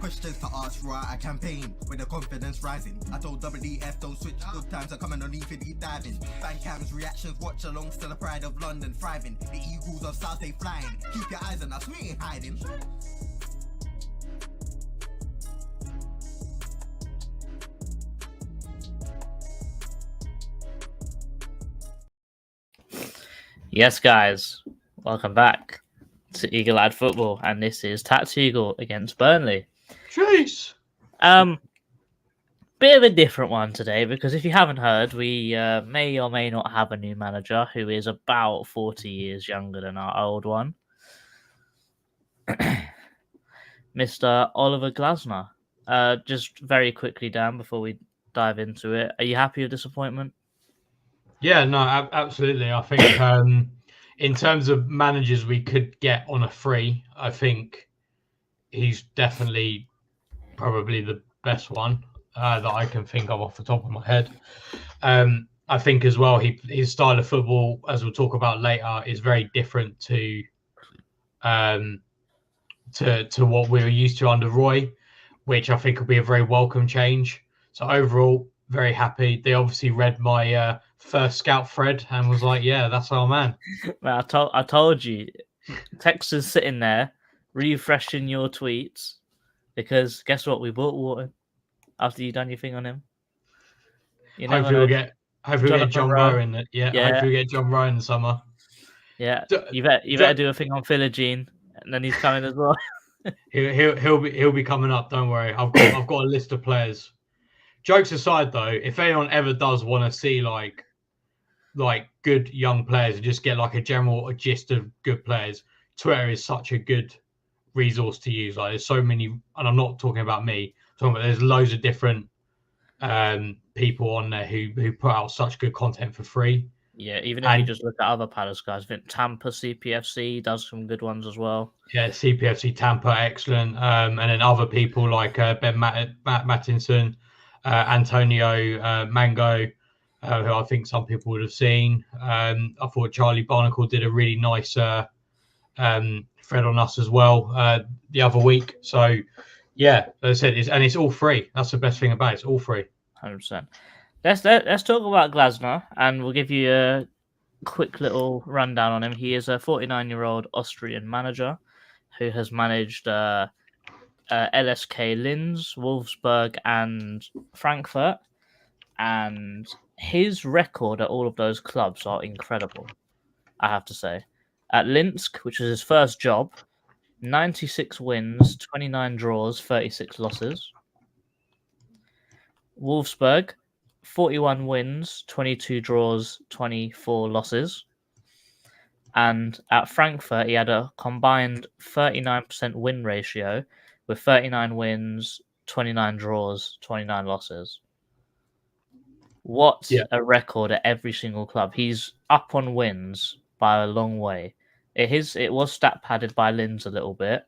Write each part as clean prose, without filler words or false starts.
questions to ask, right? I campaign with the confidence rising. I told WDF don't switch, good times are coming on infinity diving. Fan cams, reactions, watch along, still the pride of London thriving. The Eagles of South, they flying. Keep your eyes on us, we ain't hiding. Yes, guys, welcome back to Eagle Eyed Football, and this is TACT Eagle against Burnley. Jeez. Bit of a different one today because if you haven't heard, we may or may not have a new manager who is about 40 years younger than our old one, Mr. Oliver Glasner. Just very quickly, Dan, before we dive into it, are you happy with this appointment? Yeah, no, absolutely. I think in terms of managers we could get on a free, I think he's definitely probably the best one that I can think of off the top of my head. I think as well, his style of football, as we'll talk about later, is very different to what we were used to under Roy, which I think will be a very welcome change. So overall, very happy. They obviously read my first scout thread and was like, "Yeah, that's our man." Well, I told you, Texas sitting there refreshing your tweets because guess what? We bought Wharton after you done your thing on him. You never Hopefully we'll get John Rowe in it. Yeah, hopefully we get John Rowe in the summer. Yeah, you better do a thing on Philogene, and then he's coming as well. He'll be coming up. Don't worry. I've got a list of players. Jokes aside, though, if anyone ever does want to see like good young players and just get like a general gist of good players, Twitter is such a good resource to use. Like there's so many, and I'm not talking about me. I'm talking about there's loads of different people on there who put out such good content for free. Yeah, even if you just look at other Palace guys, I think Tampa CPFC does some good ones as well. Yeah, CPFC Tampa, excellent. And then other people like Ben Mattinson, Antonio Mango, who I think some people would have seen. I thought Charlie Barnacle did a really nice thread on us as well the other week. So, yeah, as I said, it's all free. That's the best thing about it. It's all free. 100%. Let's talk about Glasner, and we'll give you a quick little rundown on him. He is a 49-year-old Austrian manager who has managed LSK Linz, Wolfsburg, and Frankfurt, and his record at all of those clubs are incredible, I have to say. At Linz, which was his first job, 96 wins, 29 draws, 36 losses. Wolfsburg, 41 wins, 22 draws, 24 losses. And at Frankfurt, he had a combined 39% win ratio with 39 wins, 29 draws, 29 losses. What a record at every single club. He's up on wins by a long way. It was stat padded by Linz a little bit,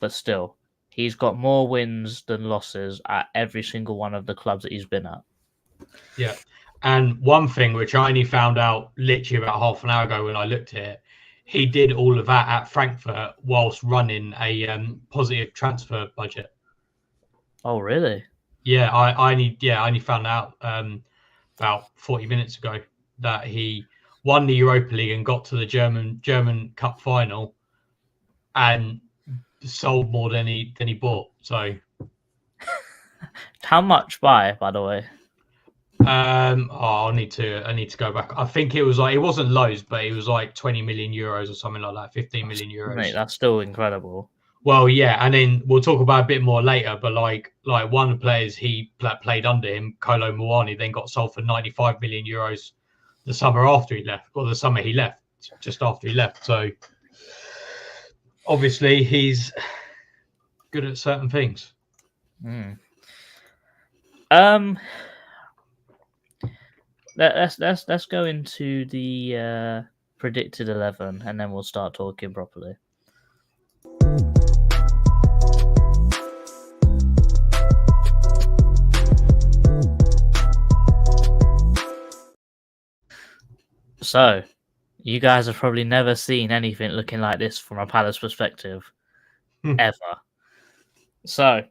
but still, he's got more wins than losses at every single one of the clubs that he's been at. Yeah. And one thing which I only found out literally about half an hour ago when I looked at it, he did all of that at Frankfurt whilst running a positive transfer budget. Oh, really? Yeah, I only found out about 40 minutes ago that he won the Europa League and got to the German Cup final and sold more than he bought. So, how much by the way? I need to go back. I think it was like, it wasn't loads, but it was like 20 million euros or something like that, 15 million euros. Mate, that's still incredible. Well, yeah, and then we'll talk about a bit more later, but like one of the players he played under him, Kolo Muani, then got sold for 95 million euros the summer after he left, or the summer he left, just after he left. So obviously he's good at certain things. Let's go into the predicted 11, and then we'll start talking properly. So, you guys have probably never seen anything looking like this from a Palace perspective, ever. So,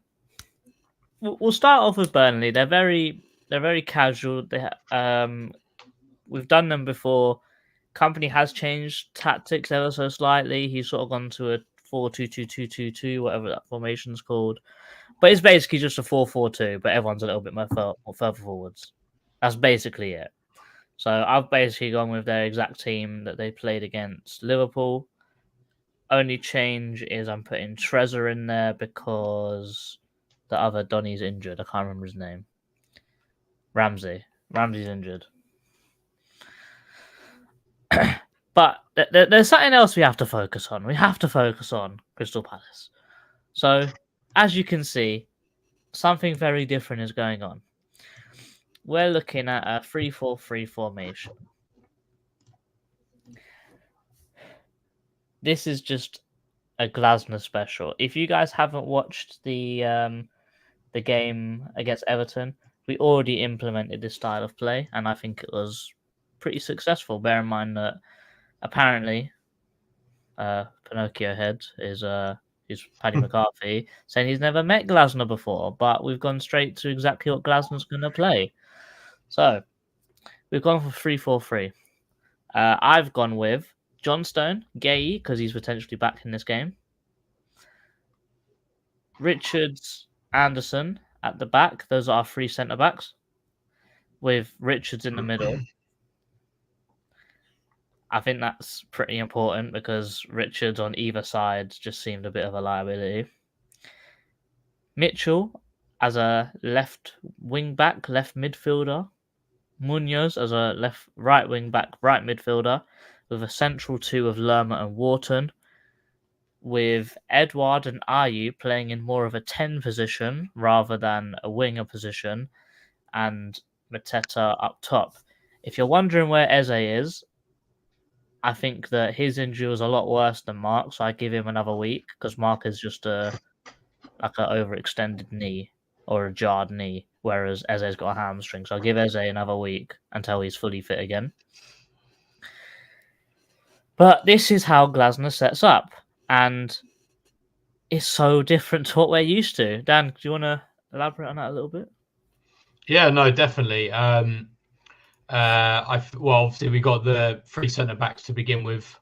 we'll start off with Burnley. They're very casual. We've done them before. Company has changed tactics ever so slightly. He's sort of gone to a 4-2-2-2-2-2, whatever that formation's called. But it's basically just a 4-4-2, but everyone's a little bit more further forwards. That's basically it. So I've basically gone with their exact team that they played against Liverpool. Only change is I'm putting Trezor in there because the other Donny's injured. I can't remember his name. Ramsey's injured. But there's something else we have to focus on. We have to focus on Crystal Palace. So, as you can see, something very different is going on. We're looking at a 3-4-3 formation. This is just a GLASNER special. If you guys haven't watched the game against Everton, we already implemented this style of play, and I think it was pretty successful. Bear in mind that apparently Pinocchio Head is Paddy McCarthy saying he's never met GLASNER before, but we've gone straight to exactly what GLASNER's going to play. So we've gone for 3-4-3. I've gone with Johnstone, Gay, because he's potentially back in this game. Richards, Anderson at the back. Those are our three centre backs, with Richards in the middle. I think that's pretty important because Richards on either side just seemed a bit of a liability. Mitchell as a left wing back, left midfielder. Munoz as a right wing back, right midfielder, with a central two of Lerma and Wharton, with Edouard and Ayew playing in more of a 10 position rather than a winger position, and Mateta up top. If you're wondering where Eze is, I think that his injury was a lot worse than Mark, so I give him another week because Mark is just like an overextended knee or a jarred knee, whereas Eze's got a hamstring. So I'll give Eze another week until he's fully fit again. But this is how GLASNER sets up, and it's so different to what we're used to. Dan, do you want to elaborate on that a little bit? Yeah, no, definitely. Obviously we got the three centre backs to begin with.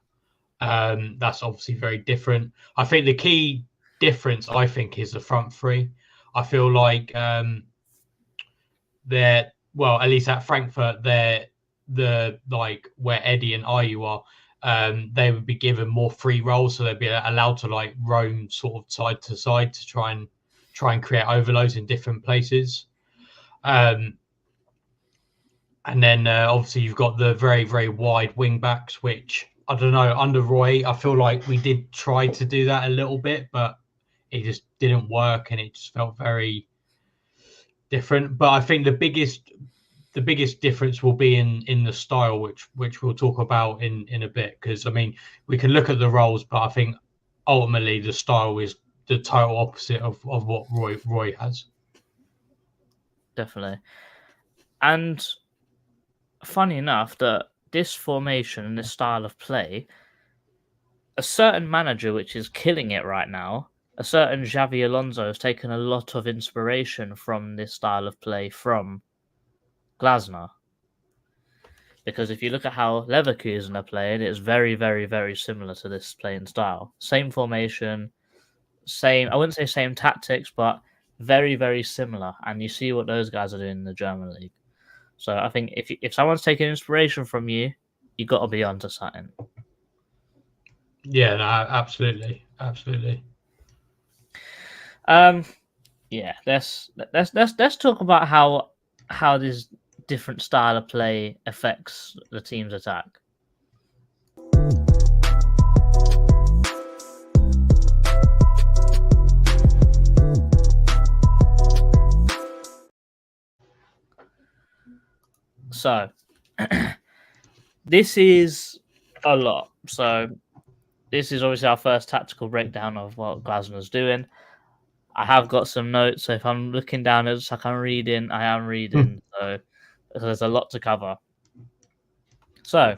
That's obviously very different. I think the key difference, is the front three. I feel like they're, well, at least at Frankfurt, they're where Eddie and Ayew are. They would be given more free roles, so they'd be allowed to roam sort of side to side to try and create overloads in different places. And then obviously you've got the very, very wide wing backs, which I don't know, under Roy, I feel like we did try to do that a little bit, but it just didn't work and it just felt very different. But I think the biggest difference will be in the style, which we'll talk about in a bit. Because I mean, we can look at the roles, but I think ultimately the style is the total opposite of what Roy has. Definitely. And funny enough, that this formation and this style of play, a certain manager which is killing it right now, a certain Xavi Alonso, has taken a lot of inspiration from this style of play from GLASNER. Because if you look at how Leverkusen are playing, it's very, very, very similar to this playing style. Same formation, I wouldn't say same tactics, but very, very similar. And you see what those guys are doing in the German league. So I think if someone's taking inspiration from you, you got to be onto something. Yeah, no, absolutely. Yeah, let's talk about how this different style of play affects the team's attack. So, this is a lot. So, this is obviously our first tactical breakdown of what GLASNER's doing. I have got some notes, so if I'm looking down, it's like I am reading. So, there's a lot to cover. So,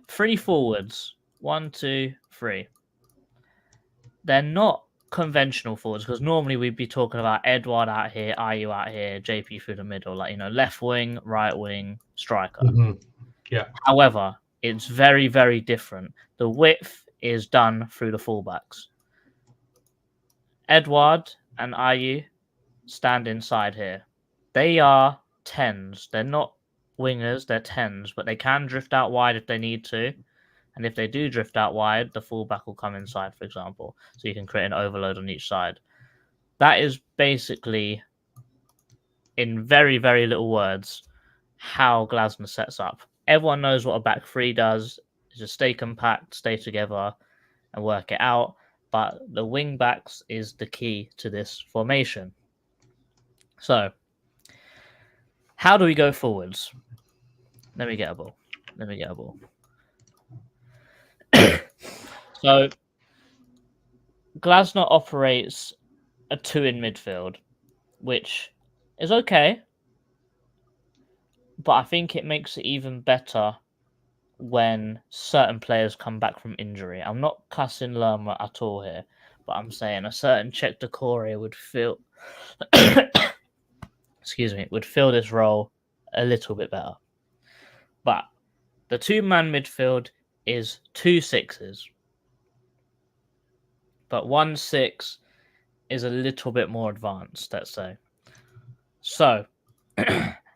3 forwards. 1, 2, 3. They're not conventional forwards, because normally we'd be talking about Edouard out here, Ayew out here, JP through the middle, like, you know, left wing, right wing, striker. Yeah. However, it's very, very different. The width is done through the fullbacks. Edouard and Ayew stand inside here. They are 10s. They're not wingers, they're 10s, but they can drift out wide if they need to. And if they do drift out wide, the fullback will come inside, for example. So you can create an overload on each side. That is basically, in very, very little words, how Glasner sets up. Everyone knows what a back three does. Just stay compact, stay together, and work it out. But the wing backs is the key to this formation. So, how do we go forwards? Let me get a ball. So, Glasner operates a 2 in midfield, which is okay, but I think it makes it even better when certain players come back from injury. I'm not cussing Lerma at all here, but I'm saying a certain Czech Decore would fill would fill this role a little bit better. But the 2-man midfield is 2 6s. But 1 6 is a little bit more advanced, let's say. So,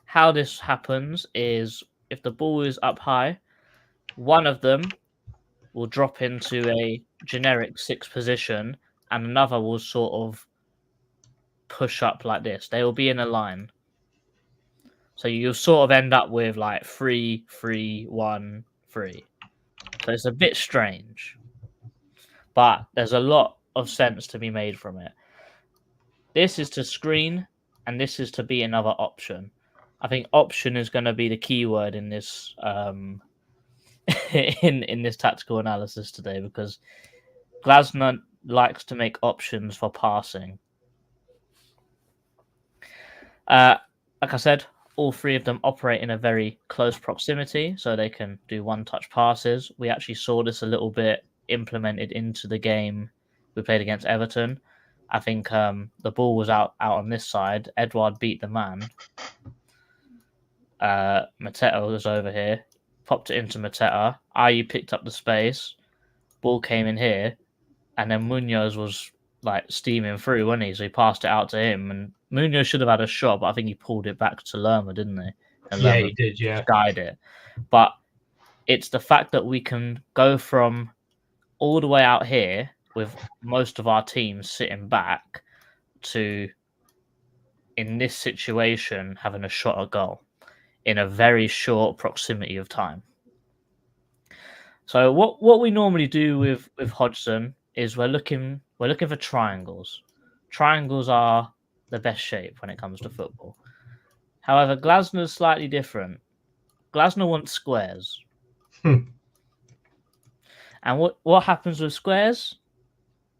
how this happens is if the ball is up high, one of them will drop into a generic 6 position and another will sort of push up like this. They will be in a line. So you'll sort of end up with like 3, 3, 1, 3. So it's a bit strange. But there's a lot of sense to be made from it. This is to screen, and this is to be another option. I think option is going to be the key word in this in this tactical analysis today, because Glasner likes to make options for passing. Like I said, all 3 of them operate in a very close proximity, so they can do one-touch passes. We actually saw this a little bit implemented into the game we played against Everton. I think the ball was out on this side. Edouard beat the man. Mateta was over here, popped it into Mateta. Ayew picked up the space. Ball came in here, and then Munoz was like steaming through, wasn't he? So he passed it out to him, and Munoz should have had a shot, but I think he pulled it back to Lerma, didn't he? And Yeah, Lerma he did. Yeah, skied it. But it's the fact that we can go from all the way out here with most of our teams sitting back to, in this situation, having a shot at goal in a very short proximity of time. So what we normally do with Hodgson is we're looking for triangles. Triangles are the best shape when it comes to football. However, Glasner's slightly different. Glasner wants squares. And what happens with squares?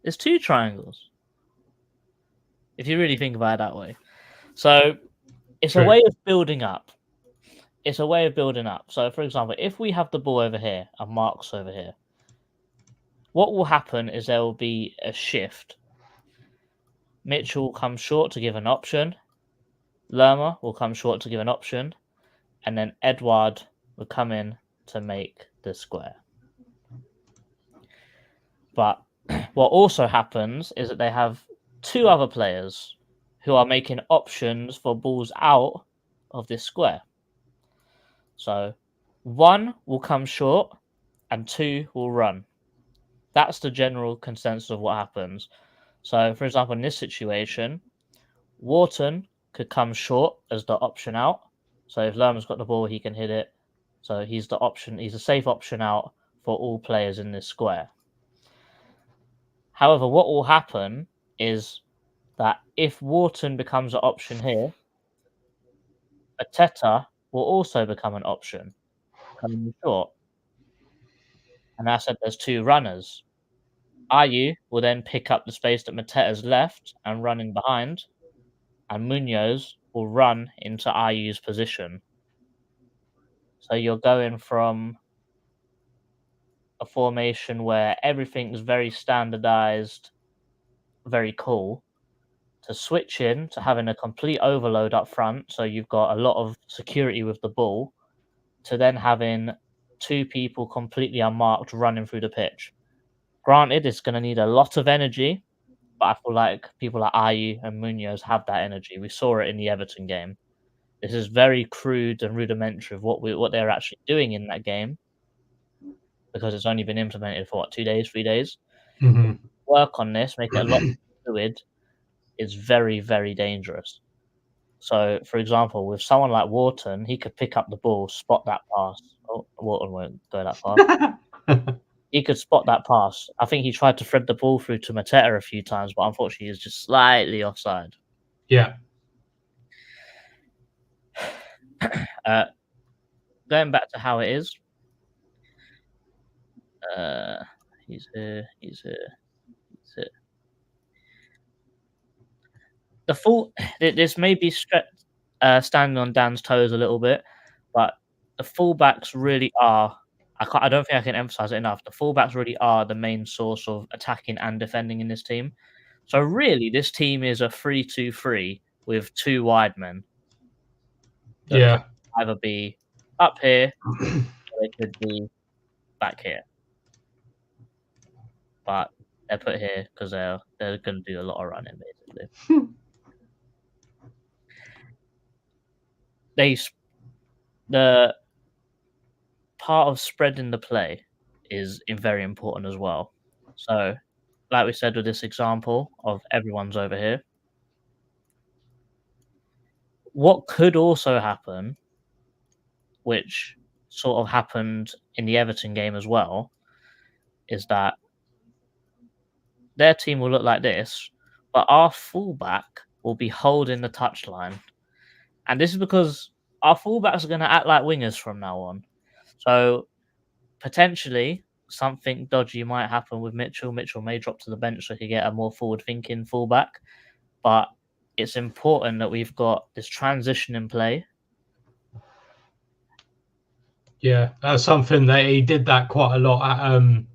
There's 2 triangles. If you really think about it that way. So it's True. a way of building up. So, for example, if we have the ball over here and Mark's over here, what will happen is there will be a shift. Mitchell will come short to give an option. Lerma will come short to give an option. And then Edouard will come in to make the square. But what also happens is that they have 2 other players who are making options for balls out of this square. So 1 will come short and 2 will run. That's the general consensus of what happens. So, for example, in this situation, Wharton could come short as the option out. So if Lerman's got the ball, he can hit it. So he's the option. He's a safe option out for all players in this square. However, what will happen is that if Wharton becomes an option here, Ateta will also become an option, coming short. And I said there's 2 runners. Ayew will then pick up the space that Mateta's left and run in behind, and Munoz will run into Ayew's position. So you're going from a formation where everything's very standardized, very cool to switch in to having a complete overload up front, so you've got a lot of security with the ball, to then having 2 people completely unmarked running through the pitch. Granted, it's going to need a lot of energy, but I feel like people like Ayew and Munoz have that energy. We saw it in the Everton game. This is very crude and rudimentary of what they're actually doing in that game, because it's only been implemented for 2 days, 3 days. Hmm. Work on this, make it a lot more fluid. Is very, very dangerous. So, for example, with someone like Wharton, he could pick up the ball, spot that pass. Oh, Wharton won't go that far. He could spot that pass. I think he tried to thread the ball through to Mateta a few times, but unfortunately, he's just slightly offside. Yeah. Going back to how it is, he's here. The full this may be standing on Dan's toes a little bit, but the fullbacks really are. I don't think I can emphasize it enough. The fullbacks really are the main source of attacking and defending in this team. So really, this team is a 3-2-3 with 2 wide men that Yeah. could either be up here or they could be back here. But they're put here because they're going to do a lot of running, basically. The part of spreading the play is very important as well. So, like we said with this example of everyone's over here, what could also happen, which sort of happened in the Everton game as well, is that their team will look like this, but our fullback will be holding the touchline. And this is because our fullbacks are going to act like wingers from now on. So, potentially, something dodgy might happen with Mitchell. Mitchell may drop to the bench so he can get a more forward-thinking fullback. But it's important that we've got this transition in play. Yeah, that's something that he did that quite a lot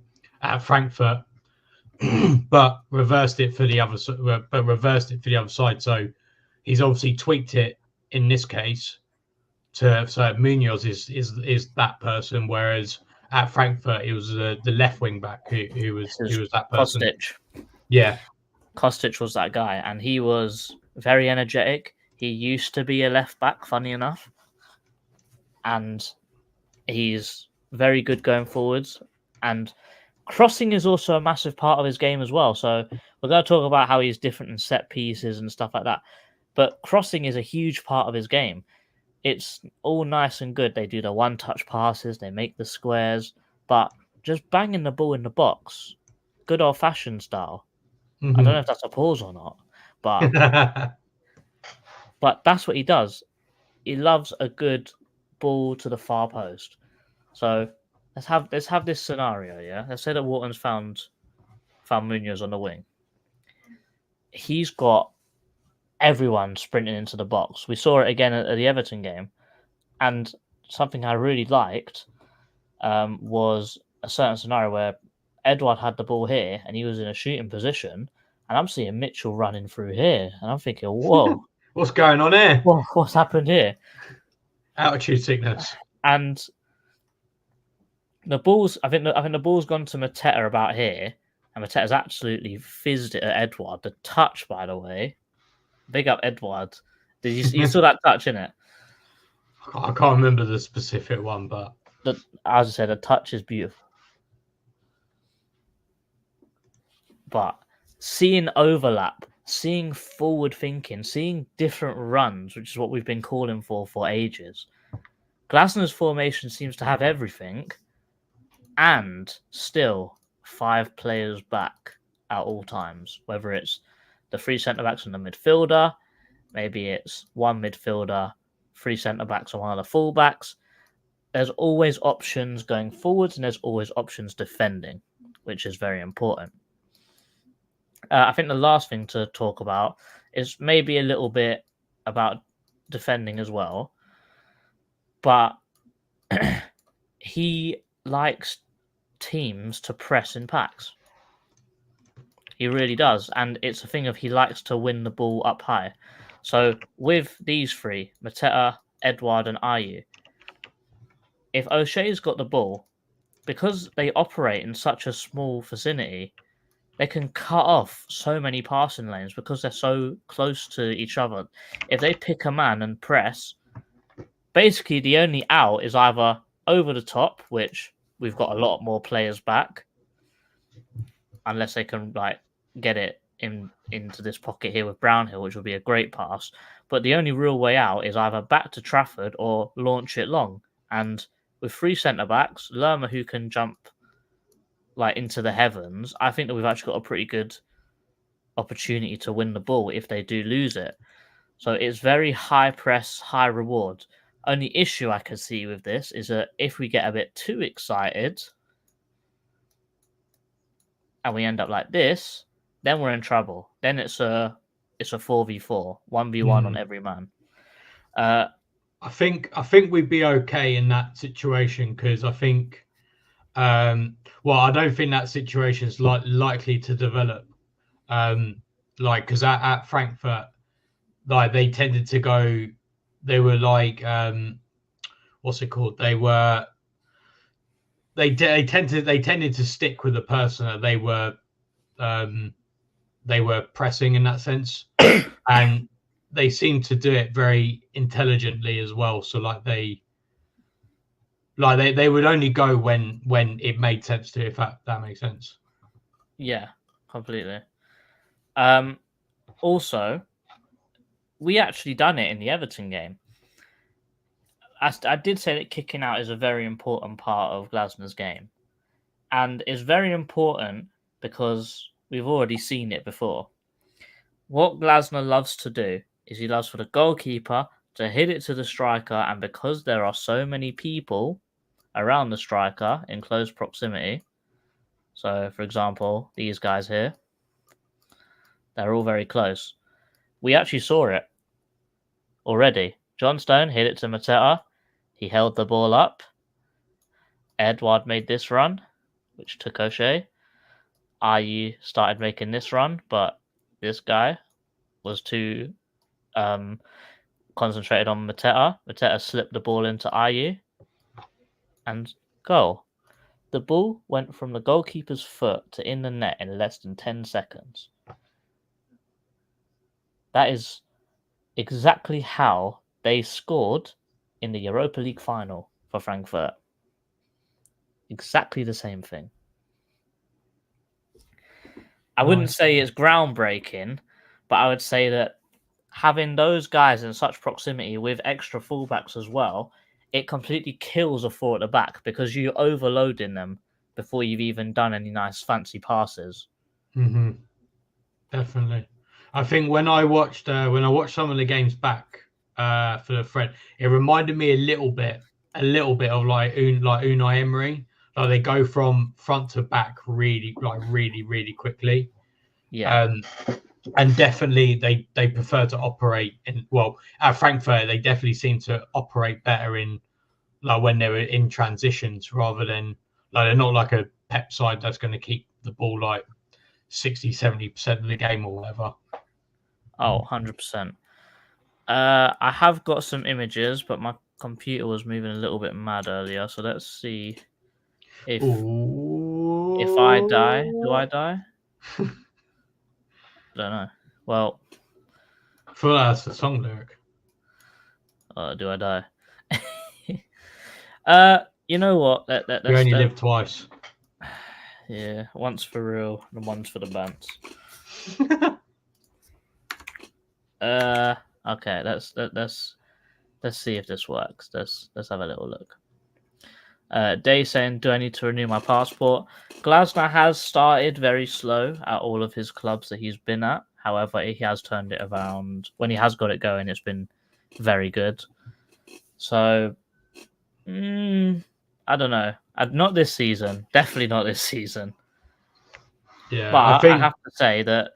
at Frankfurt, but reversed it for the other. But reversed it for the other side. So he's obviously tweaked it in this case so Munoz is that person, whereas at Frankfurt it was the left wing back who was that person. Kostic. Yeah, Kostic was that guy, and he was very energetic. He used to be a left back, funny enough, and he's very good going forwards. And crossing is also a massive part of his game as well. So we're going to talk about how he's different in set pieces and stuff like that. But crossing is a huge part of his game. It's all nice and good. They do the one-touch passes, they make the squares, but just banging the ball in the box, good old-fashioned style. Mm-hmm. I don't know if that's a pause or not, but that's what he does. He loves a good ball to the far post. So let's have this scenario. Yeah, let's say that Wharton's found Munoz on the wing. He's got everyone sprinting into the box. We saw it again at the Everton game, and something I really liked was a certain scenario where Edouard had the ball here and he was in a shooting position, and I'm seeing Mitchell running through here, and I'm thinking, whoa, what's going on here? What's happened here? Altitude sickness. And the ball's, I think the ball's gone to Mateta about here, and Mateta's absolutely fizzed it at Edouard. The touch, by the way, big up Edouard. Did you saw that touch in it? I can't remember the specific one, but As I said, the touch is beautiful. But seeing overlap, seeing forward thinking, seeing different runs, which is what we've been calling for ages. Glasner's formation seems to have everything, and still 5 players back at all times, whether it's the 3 centre-backs and the midfielder, maybe it's 1 midfielder, 3 centre-backs and 1 of the full-backs. There's always options going forwards and there's always options defending, which is very important. I think the last thing to talk about is maybe a little bit about defending as well. But he likes teams to press in packs. He really does. And it's a thing of he likes to win the ball up high. So with these three, Mateta, Edouard, and Ayew, if O'Shea's got the ball, because they operate in such a small vicinity, they can cut off so many passing lanes because they're so close to each other. If they pick a man and press, basically the only out is either over the top, which we've got a lot more players back, unless they can like get it into this pocket here with Brownhill, which would be a great pass. But the only real way out is either back to Trafford or launch it long. And with three centre backs, Lerma who can jump like into the heavens, I think that we've actually got a pretty good opportunity to win the ball if they do lose it. So it's very high press, high reward. Only issue I can see with this is that if we get a bit too excited and we end up like this, then we're in trouble. Then it's a 4v4, 1v1 on every man. I think we'd be okay in that situation because I think, well, I don't think that situation is likely to develop. Like because at Frankfurt, like they tended to go, they were like, what's it called? They tended to stick with the person that they were pressing in that sense, and they seem to do it very intelligently as well. So like they would only go when it made sense to, if that makes sense. Yeah, completely. Also, we actually done it in the Everton game. I did say that kicking out is a very important part of Glasner's game. And it's very important because we've already seen it before. What Glasner loves to do is he loves for the goalkeeper to hit it to the striker, and because there are so many people around the striker in close proximity, so for example, these guys here, they're all very close. We actually saw it already. John Stone hit it to Mateta. He held the ball up. Edouard made this run, which took O'Shea. Ayew started making this run, but this guy was too concentrated on Mateta. Mateta slipped the ball into Ayew and goal. The ball went from the goalkeeper's foot to in the net in less than 10 seconds. That is exactly how they scored in the Europa League final for Frankfurt. Exactly the same thing. I wouldn't say it's groundbreaking, but I would say that having those guys in such proximity with extra fullbacks as well, it completely kills a four at the back because you're overloading them before you've even done any nice fancy passes. Mm-hmm. Definitely. I think when I watched some of the games back for the Fred, it reminded me a little bit of like Unai Emery. Like they go from front to back really quickly. Yeah. And definitely they prefer to operate in, well, at Frankfurt they definitely seem to operate better in like when they're in transitions rather than like they're not like a Pep side that's going to keep the ball like 60-70% of the game or whatever. Oh, 100%. I have got some images, but my computer was moving a little bit mad earlier, so let's see if I die. Do I die? I don't know. Well, I feel like that's the song lyric. Do I die? You know what? You only live twice. Yeah, once for real and once for the bands. Okay, let's see if this works. Let's have a little look. Day saying, do I need to renew my passport? Glasner has started very slow at all of his clubs that he's been at. However, he has turned it around. When he has got it going, it's been very good. So, I don't know. Not this season. Definitely not this season. Yeah, but I have to say that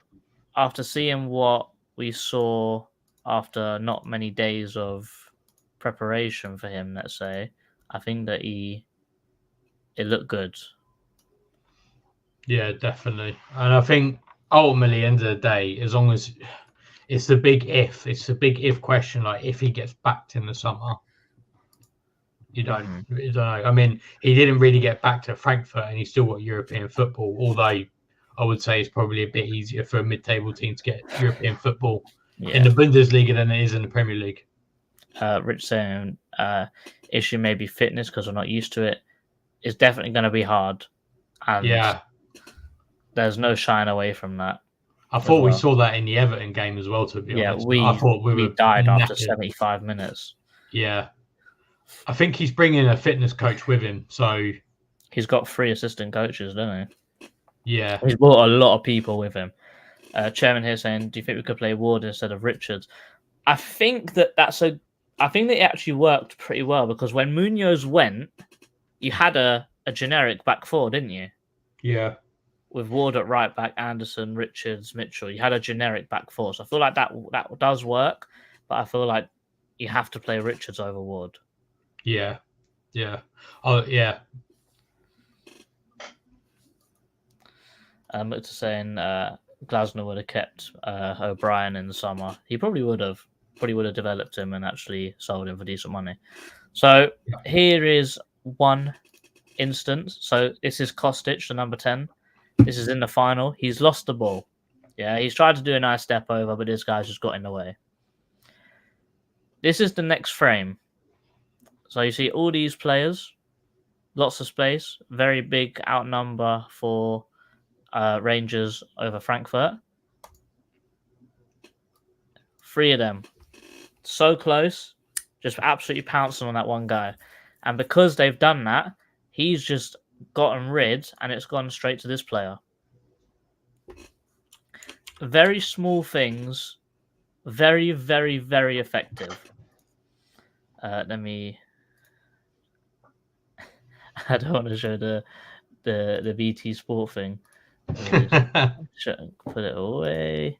after seeing what we saw after not many days of preparation for him, let's say, I think that it looked good. Yeah, definitely. And I think ultimately, end of the day, as long as it's the big if question. Like if he gets backed in the summer, you don't know. I mean, he didn't really get back to Frankfurt, and he still got European football. Although I would say it's probably a bit easier for a mid-table team to get European football in the Bundesliga than it is in the Premier League. Rich saying issue may be fitness because we're not used to it. It's definitely going to be hard, and there's no shying away from that. I thought we saw that in the Everton game as well. To be honest, I thought we died knackered after 75 minutes. Yeah, I think he's bringing a fitness coach with him, so he's got 3 assistant coaches, doesn't he? Yeah, he's brought a lot of people with him. Chairman here saying, "Do you think we could play Ward instead of Richards?" I think I think that it actually worked pretty well because when Munoz went, you had a generic back 4, didn't you? Yeah. With Ward at right back, Anderson, Richards, Mitchell, you had a generic back 4. So I feel like that does work, but I feel like you have to play Richards over Ward. Yeah. Oh, yeah. It's saying Glasner would have kept O'Brien in the summer. He probably would have. Probably would have developed him and actually sold him for decent money. So here is one instance. So this is Kostic, the number 10. This is in the final. He's lost the ball. Yeah, he's tried to do a nice step over, but this guy's just got in the way. This is the next frame. So you see all these players, lots of space, very big outnumber for Rangers over Frankfurt. 3 of them. So close, just absolutely pouncing on that one guy. And because they've done that, he's just gotten rid and it's gone straight to this player. Very small things, very, very, very effective. Let me... I don't want to show the BT Sport thing. Put it away.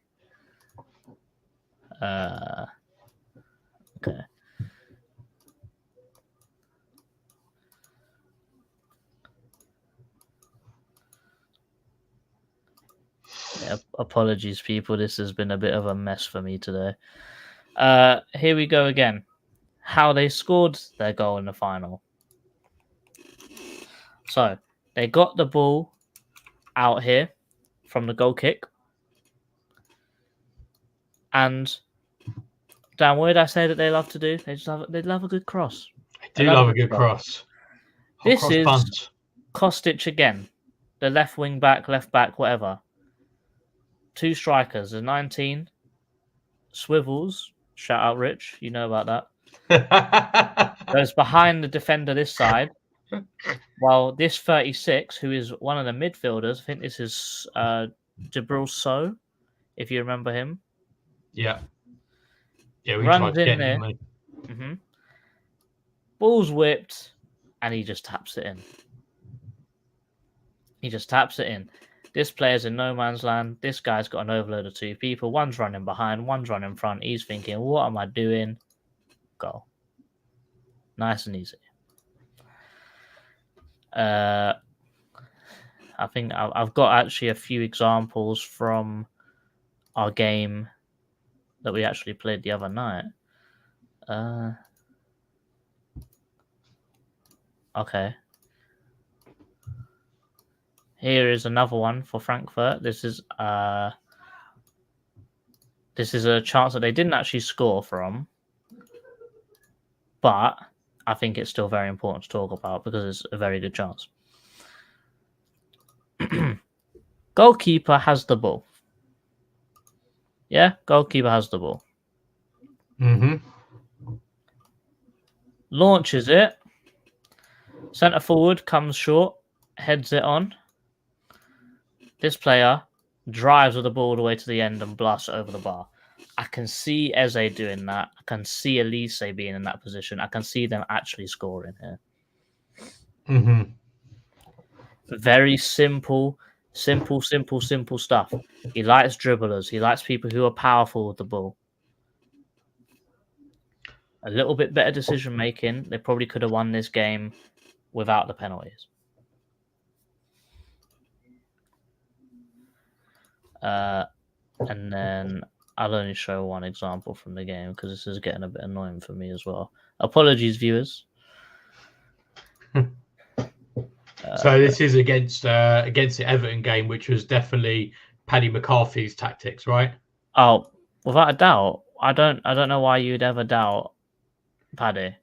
Okay. Yeah, apologies, people. This has been a bit of a mess for me today. Here we go again. How they scored their goal in the final. So, they got the ball out here from the goal kick. And Dan, what did I say that they love to do? They love a good cross. They do love a good cross. This is Kostic again. The left wing back, left back, whatever. 2 strikers, a 19. Swivels. Shout out Rich. You know about that. Goes behind the defender this side. While this 36, who is one of the midfielders, I think this is Jabril So, if you remember him. Yeah. Yeah, we runs tried in there. Ball's whipped, and he just taps it in. This player's in no man's land. This guy's got an overload of 2 people. One's running behind, one's running in front. He's thinking, what am I doing? Goal. Nice and easy. I think I've got actually a few examples from our game that we actually played the other night. Okay. Here is another one for Frankfurt. This is a chance that they didn't actually score from, but I think it's still very important to talk about because it's a very good chance. Goalkeeper has the ball. Yeah, goalkeeper has the ball. Launches it. Centre forward comes short, heads it on. This player drives with the ball all the way to the end and blasts it over the bar. I can see Eze doing that. I can see Elise being in that position. I can see them actually scoring here. Very simple stuff. He likes dribblers. He likes people who are powerful with the ball. A little bit better decision making. They probably could have won this game without the penalties. And then I'll only show one example from the game because this is getting a bit annoying for me as well. Apologies, viewers. So this is against the Everton game, which was definitely Paddy McCarthy's tactics, right? Oh, without a doubt. I don't know why you'd ever doubt Paddy.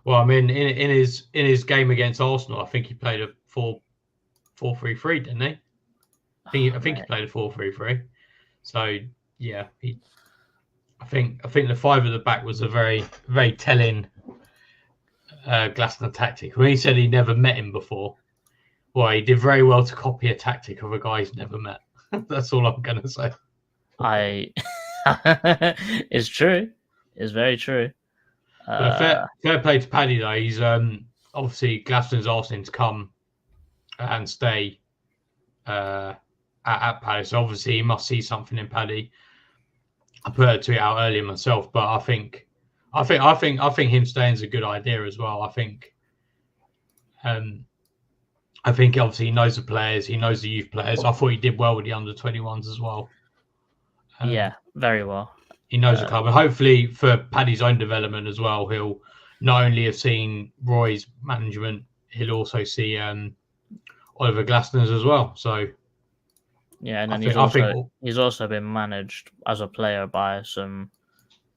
Well, I mean, in his game against Arsenal, I think he played a 4-3-3, didn't he? I think he played a 4-3-3. So yeah, I think the five at the back was a very, very telling Glasner tactic. When he said he never met him before, well, he did very well to copy a tactic of a guy he's never met. That's all I'm gonna say. It's true. It's very true. But fair play to Paddy though. He's obviously Glasner's asked him to come and stay at Palace. Obviously, he must see something in Paddy. I put a tweet out earlier myself, but I think him staying is a good idea as well. I think obviously he knows the players, he knows the youth players. I thought he did well with the under-21s as well. Yeah, very well. He knows the club, and hopefully for Paddy's own development as well, he'll not only have seen Roy's management, he'll also see Oliver Glasner's as well. So yeah, and then he's also been managed as a player by some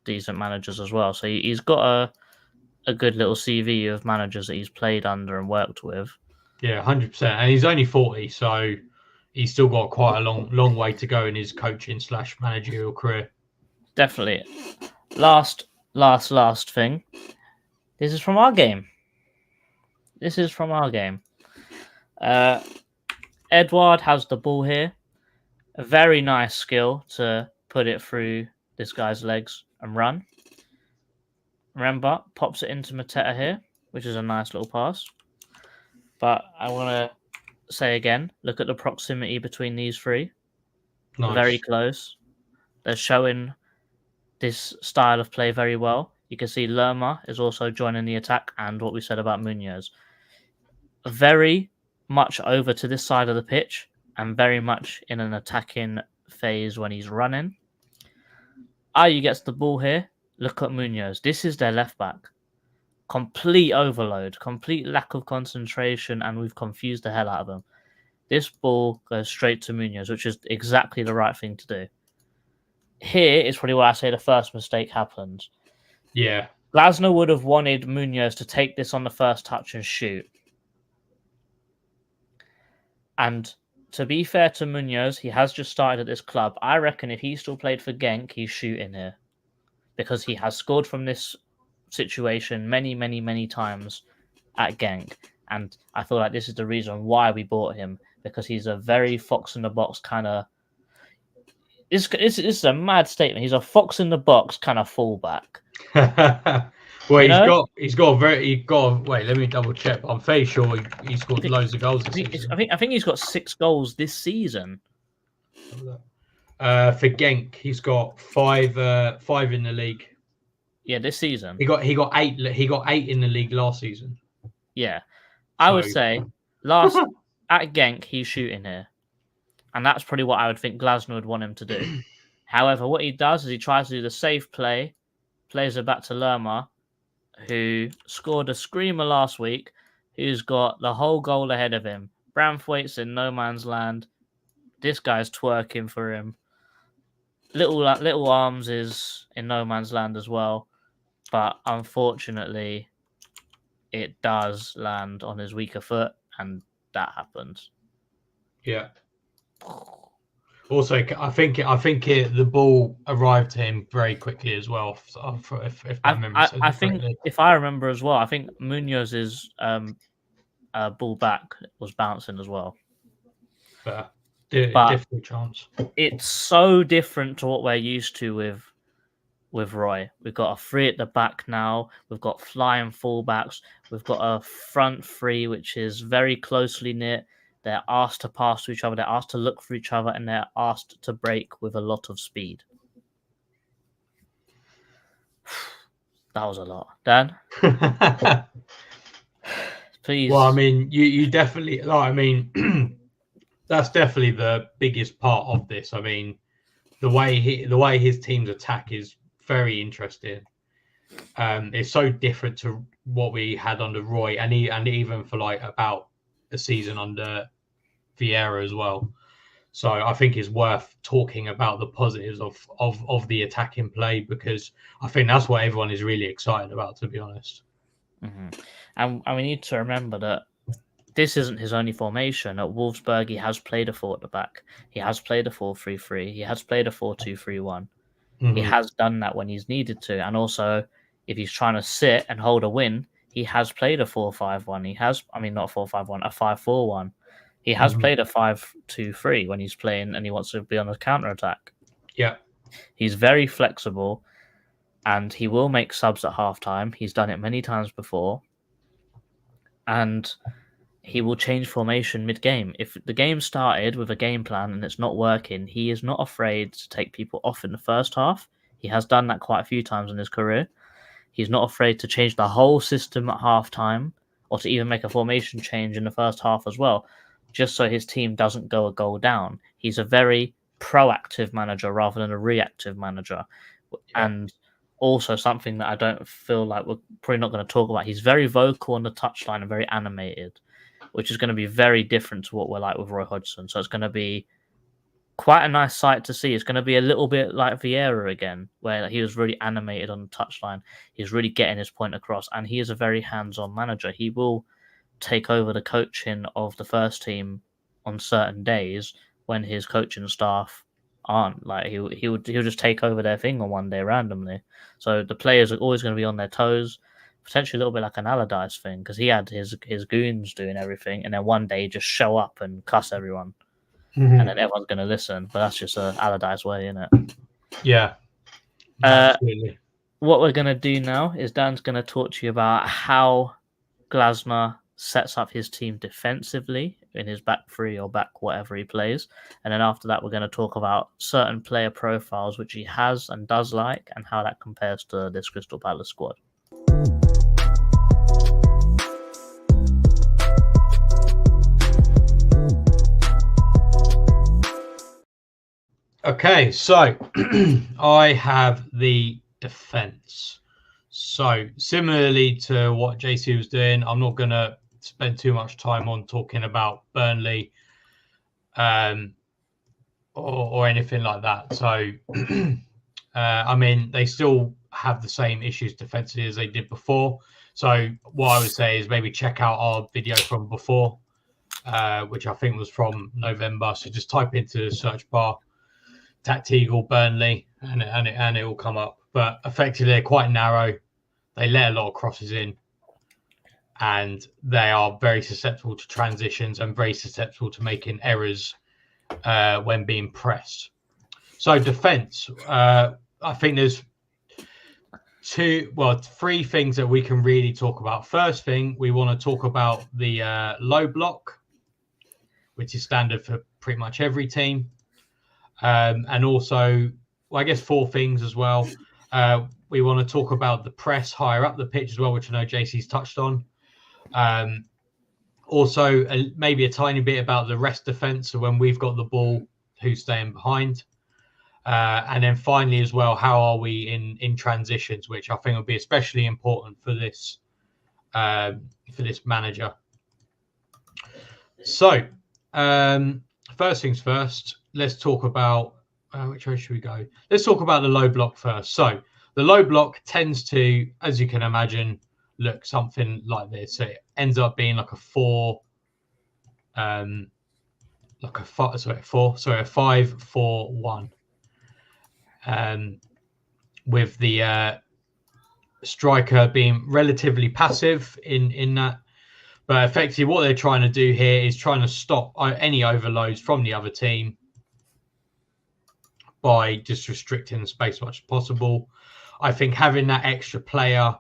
decent managers as well. So he's got a good little CV of managers that he's played under and worked with. Yeah, 100%. And he's only 40, so he's still got quite a long way to go in his coaching / managerial career. Definitely. Last thing. This is from our game. Edouard has the ball here. A very nice skill to put it through this guy's legs and run. Remember, pops it into Mateta here, which is a nice little pass. But I want to say again, look at the proximity between these three. Nice. Very close. They're showing this style of play very well. You can see Lerma is also joining the attack, and what we said about Munoz. Very much over to this side of the pitch and very much in an attacking phase when he's running. Ayew gets the ball here. Look at Munoz. This is their left back. Complete overload, complete lack of concentration, and we've confused the hell out of him. This ball goes straight to Munoz, which is exactly the right thing to do. Here is probably where I say the first mistake happens. Yeah. Glasner would have wanted Munoz to take this on the first touch and shoot. And to be fair to Munoz, he has just started at this club. I reckon if he still played for Genk, he's shooting here. Because he has scored from this situation many, many, many times at Genk. And I feel like this is the reason why we bought him. Because he's a very fox-in-the-box kind of... This is a mad statement. He's a fox-in-the-box kind of fullback. Well, he's got wait, let me double check. I'm fairly sure he scored loads of goals this season. I think he's got 6 goals this season. For Genk, he's got 5 in the league. Yeah, this season. He got 8 in the league last season. Yeah. I would say at Genk he's shooting here. And that's probably what I would think Glasner would want him to do. However, what he does is he tries to do the safe play, plays it back to Lerma, who scored a screamer last week, who's got the whole goal ahead of him. Branthwaite's in no man's land. This guy's twerking for him. Little Arms is in no man's land as well. But unfortunately, it does land on his weaker foot, and that happens. Yeah. Also, I think the ball arrived to him very quickly as well. If my memory serves I think correctly. if I remember as well, I think Munoz's ball back was bouncing as well. But difficult chance. It's so different to what we're used to with Roy. We've got a 3 at the back now. We've got flying fullbacks. We've got a front 3 which is very closely knit. They're asked to pass to each other. They're asked to look for each other, and they're asked to break with a lot of speed. That was a lot, Dan. Please. Well, I mean, you definitely. I mean, that's definitely the biggest part of this. I mean, the way his teams attack is very interesting. It's so different to what we had under Roy, and even for like about a season under Vieira as well. So I think it's worth talking about the positives of the attacking play, because I think that's what everyone is really excited about, to be honest. Mm-hmm. And we need to remember that this isn't his only formation. At Wolfsburg, he has played a 4 at the back. He has played a 4-3-3. He has played a 4-2-3-1. Mm-hmm. He has done that when he's needed to. And also, if he's trying to sit and hold a win, he has played a 4-5-1. He has, I mean, not a 4-5-1, a 5-4-1. He has played a 5-2-3 when he's playing and he wants to be on the counter-attack. Yeah. He's very flexible and he will make subs at halftime. He's done it many times before. And he will change formation mid-game. If the game started with a game plan and it's not working, he is not afraid to take people off in the first half. He has done that quite a few times in his career. He's not afraid to change the whole system at halftime or to even make a formation change in the first half as well, just so his team doesn't go a goal down. He's a very proactive manager rather than a reactive manager. Yeah. And also something that I don't feel like we're probably not going to talk about, he's very vocal on the touchline and very animated, which is going to be very different to what we're like with Roy Hodgson. So it's going to be quite a nice sight to see. It's going to be a little bit like Vieira again, where he was really animated on the touchline. He's really getting his point across, and he is a very hands-on manager. He will take over the coaching of the first team on certain days when his coaching staff aren't. Like he'll just take over their thing on one day randomly. So the players are always going to be on their toes. Potentially a little bit like an Allardyce thing, because he had his goons doing everything, and then one day just show up and cuss everyone, and then everyone's going to listen. But that's just an Allardyce way, isn't it? Yeah. Absolutely. What we're going to do now is Dan's going to talk to you about how Glasner sets up his team defensively in his back three or back whatever he plays. And then after that, we're going to talk about certain player profiles which he has and does like, and how that compares to this Crystal Palace squad. Okay, so I have the defense. So similarly to what JC was doing, I'm not going to spend too much time on talking about Burnley or anything like that. So, I mean, they still have the same issues defensively as they did before. So what I would say is maybe check out our video from before, which I think was from November. So just type into the search bar TACT Eagle Burnley and it will come up. But effectively, they're quite narrow. They let a lot of crosses in, and they are very susceptible to transitions and very susceptible to making errors when being pressed. So defense, I think there's three things that we can really talk about. First thing, we want to talk about the low block, which is standard for pretty much every team. And also, I guess 4 things as well. We want to talk about the press higher up the pitch as well, which I know JC's touched on. Also, maybe a tiny bit about the rest defense. So when we've got the ball, who's staying behind. And then finally as well, how are we in transitions, which I think will be especially important for this manager. So first things first, let's talk about which way should we go? Let's talk about the low block first. So the low block tends to, as you can imagine, look something like this. So it ends up being like a 5-4-1. With the striker being relatively passive in that. But effectively what they're trying to do here is trying to stop any overloads from the other team by just restricting the space as much as possible. I think having that extra player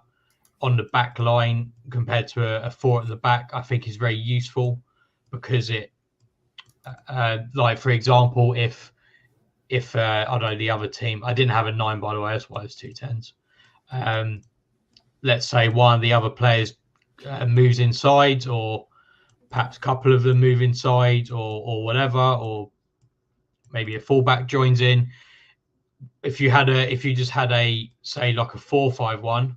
on the back line compared to a 4 at the back, I think is very useful, because it, like for example, if I don't know, the other team, I didn't have a 9 by the way, that's why there's 2 10s. Let's say one of the other players moves inside or perhaps a couple of them move inside or whatever, or maybe a fullback joins in. If you just had a, say, like a 4-5-1,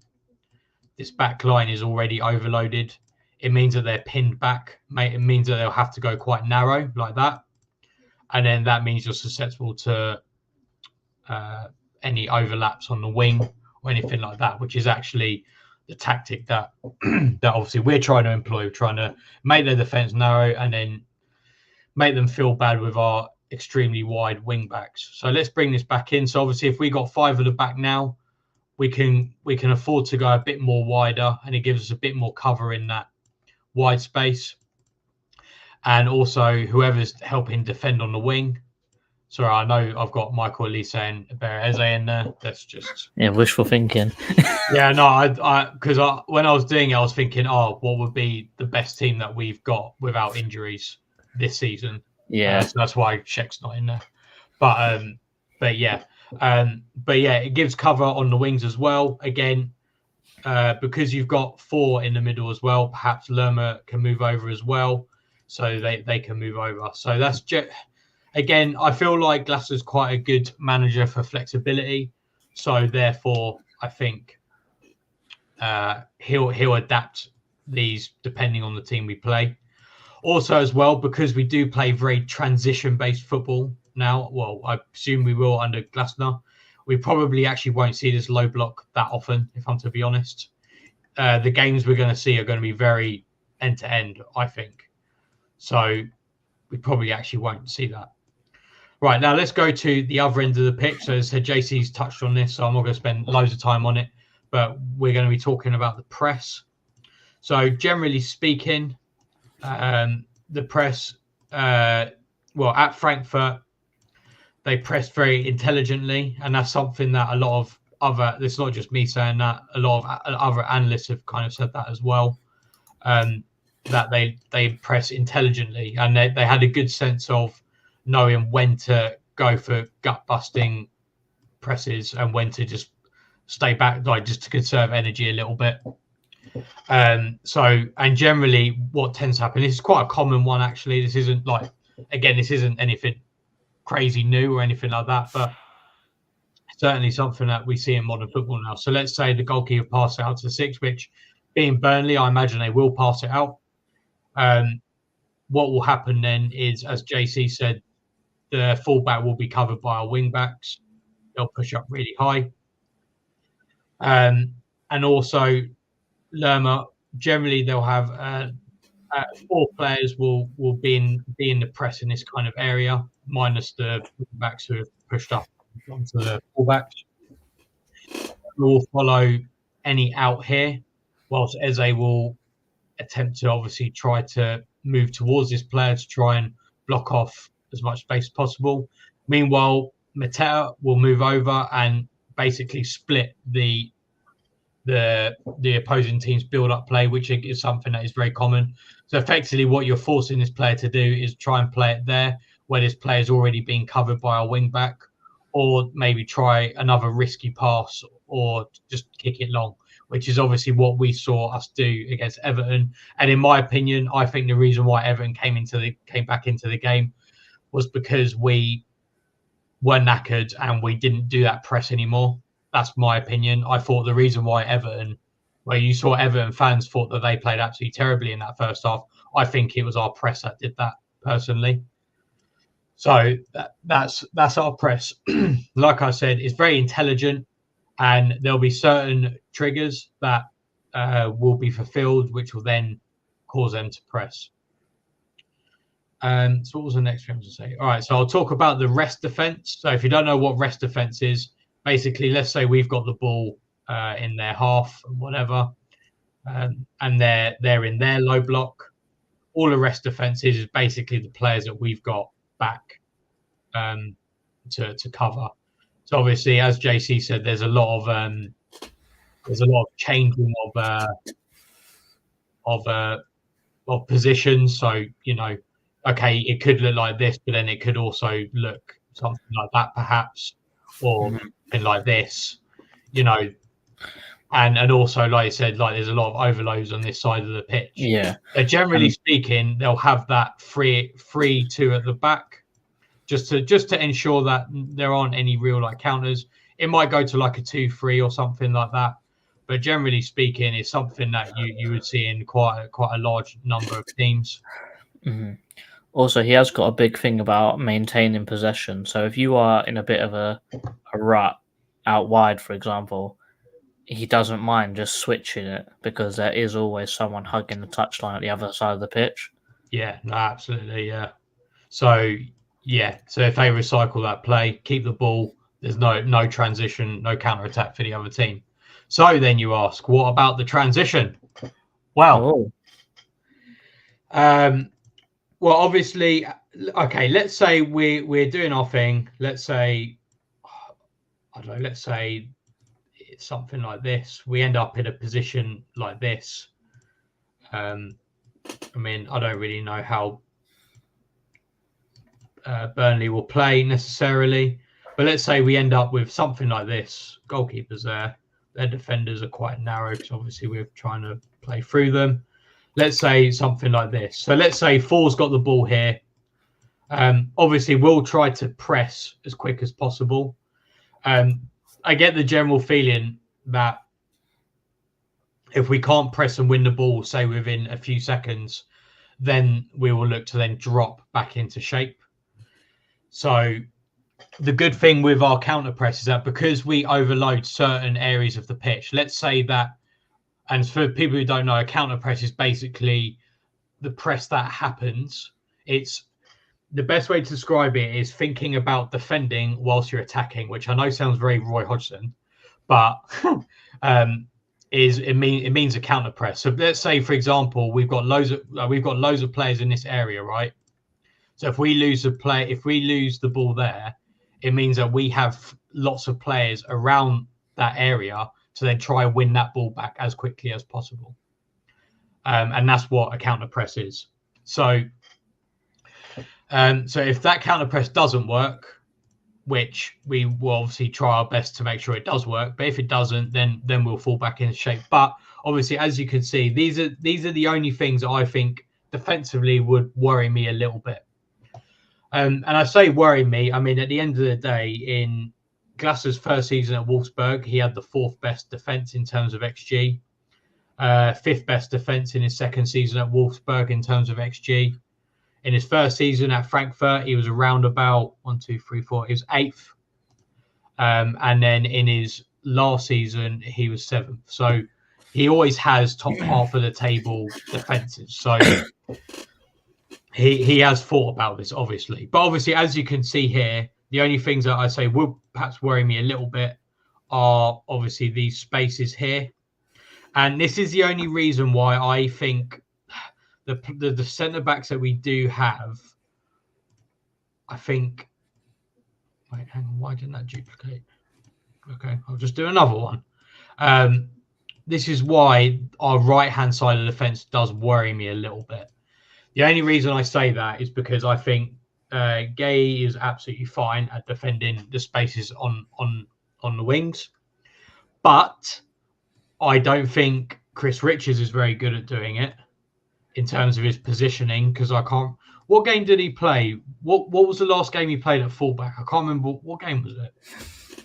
this back line is already overloaded. It means that they're pinned back. It means that they'll have to go quite narrow like that. And then that means you're susceptible to any overlaps on the wing or anything like that, which is actually the tactic that that obviously we're trying to employ. We're trying to make their defence narrow and then make them feel bad with our extremely wide wing backs. So let's bring this back in. So obviously if we got 5 at the back now, we can afford to go a bit more wider, and it gives us a bit more cover in that wide space. And also whoever's helping defend on the wing. Sorry, I know I've got Michael Elise and Bereze in there. That's just wishful thinking. Yeah, no, because when I was doing it, I was thinking, what would be the best team that we've got without injuries this season? Yeah, so that's why Sheck's not in there. But yeah, it gives cover on the wings as well. Again, because you've got 4 in the middle as well, perhaps Lerma can move over as well, so they can move over. So that's again, I feel like GLASNER's quite a good manager for flexibility. So therefore, I think he'll adapt these depending on the team we play. Also, as well, because we do play very transition-based football now. Well, I presume we will under GLASNER. We probably actually won't see this low block that often, if I'm to be honest. The games we're going to see are going to be very end-to-end, I think. So we probably actually won't see that. Right, now let's go to the other end of the pitch. So as I said, JC's touched on this, so I'm not going to spend loads of time on it, but we're going to be talking about the press. So generally speaking, the press, at Frankfurt, they pressed very intelligently, and that's something that a lot of other, it's not just me saying that, a lot of other analysts have kind of said that as well, that they press intelligently, and they had a good sense of knowing when to go for gut-busting presses and when to just stay back, like just to conserve energy a little bit. And generally what tends to happen, this is quite a common one actually, this isn't anything crazy new or anything like that, but certainly something that we see in modern football now. So let's say the goalkeeper passes it out to 6, which being Burnley, I imagine they will pass it out. What will happen then is, as JC said, the fullback will be covered by our wing backs. They'll push up really high. And also Lerma, generally they'll have 4 players will be in the press in this kind of area, minus the backs who have pushed up onto the fullbacks. We'll follow any out here, whilst Eze will attempt to obviously try to move towards this player to try and block off as much space as possible. Meanwhile, Mateta will move over and basically split the opposing team's build-up play, which is something that is very common. So effectively what you're forcing this player to do is try and play it there where this player is already being covered by our wing back, or maybe try another risky pass or just kick it long, which is obviously what we saw us do against Everton. And in my opinion, I think the reason why Everton came back into the game was because we were knackered and we didn't do that press anymore. That's my opinion. I thought the reason why you saw Everton fans thought that they played absolutely terribly in that first half, I think it was our press that did that personally. So that's our press. Like I said, it's very intelligent, and there'll be certain triggers that will be fulfilled, which will then cause them to press. So what was the next thing to say? All right, so I'll talk about the rest defense. So if you don't know what rest defense is, basically, let's say we've got the ball in their half, whatever, and they're in their low block. All the rest defense is basically the players that we've got back to cover. So obviously, as JC said, there's a lot of changing of positions. So okay, it could look like this, but then it could also look something like that, perhaps, or something like this. And also, like I said, like there's a lot of overloads on this side of the pitch. Yeah. But generally speaking, they'll have that 3-2 at the back, just to ensure that there aren't any real like counters. It might go to like a 2-3 or something like that. But generally speaking, it's something that you would see in quite a large number of teams. Mm-hmm. Also, he has got a big thing about maintaining possession. So if you are in a bit of a rut out wide, for example, he doesn't mind just switching it because there is always someone hugging the touchline at the other side of the pitch. Yeah, no, absolutely, yeah. So if they recycle that play, keep the ball, there's no transition, no counter attack for the other team. So then you ask, what about the transition? Well, obviously, okay. Let's say we're doing our thing. Let's say, I don't know. Let's say it's something like this. We end up in a position like this. I mean, I don't really know how Burnley will play necessarily, but let's say we end up with something like this. Goalkeepers there. Their defenders are quite narrow because obviously we're trying to play through them. Let's say something like this. So let's say 4's got the ball here. Obviously, we'll try to press as quick as possible. I get the general feeling that if we can't press and win the ball, say within a few seconds, then we will look to then drop back into shape. So the good thing with our counter press is that because we overload certain areas of the pitch, let's say that, and for people who don't know, a counter press is basically the press that happens. It's the best way to describe it is thinking about defending whilst you're attacking, which I know sounds very Roy Hodgson, but it means a counter press. So let's say, for example, we've got loads of players in this area, right? So if we lose the ball there, it means that we have lots of players around that area to then try and win that ball back as quickly as possible. And that's what a counter press is. So if that counter press doesn't work, which we will obviously try our best to make sure it does work, but if it doesn't, then we'll fall back into shape. But obviously, as you can see, these are the only things that I think defensively would worry me a little bit. And I say worry me, I mean, at the end of the day, in GLASNER's first season at Wolfsburg, he had the 4th best defence in terms of XG. 5th best defence in his second season at Wolfsburg in terms of XG. In his first season at Frankfurt, he was around about 1, 2, 3, 4. He was 8th. And then in his last season, he was 7th. So he always has top half of the table defences. So he has thought about this, obviously. But obviously, as you can see here, the only things that I say would perhaps worry me a little bit are obviously these spaces here. And this is the only reason why I think the centre backs that we do have, I think. Wait, hang on. Why didn't that duplicate? Okay, I'll just do another one. This is why our right-hand side of the fence does worry me a little bit. The only reason I say that is because I think Gay is absolutely fine at defending the spaces on the wings, but I don't think Chris Richards is very good at doing it in terms of his positioning, because I can't. What game did he play? What was the last game he played at fullback? I can't remember. What game was it?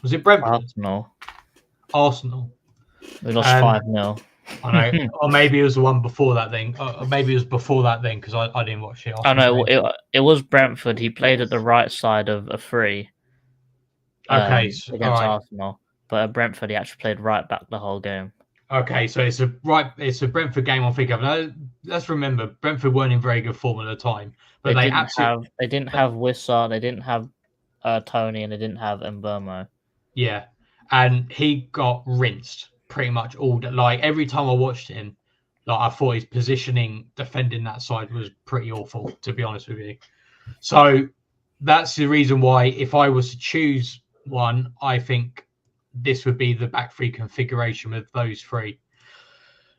Was it Brentford? Arsenal. We lost 5-0. I know, or maybe it was the one before that then. Or maybe it was before that then, because I didn't watch it. Oh no, it was Brentford. He played at the right side of a free. Okay, against Arsenal, but at Brentford he actually played right back the whole game. Okay, so it's a Brentford game I'm thinking of. Now, let's remember, Brentford weren't in very good form at the time, but they didn't have Wissa, they didn't have Tony, and they didn't have Mbermo. Yeah, and he got rinsed pretty much all day. Like every time I watched him, like I thought his positioning defending that side was pretty awful, to be honest with you. So that's the reason why, if I was to choose one, I think this would be the back three configuration with those three.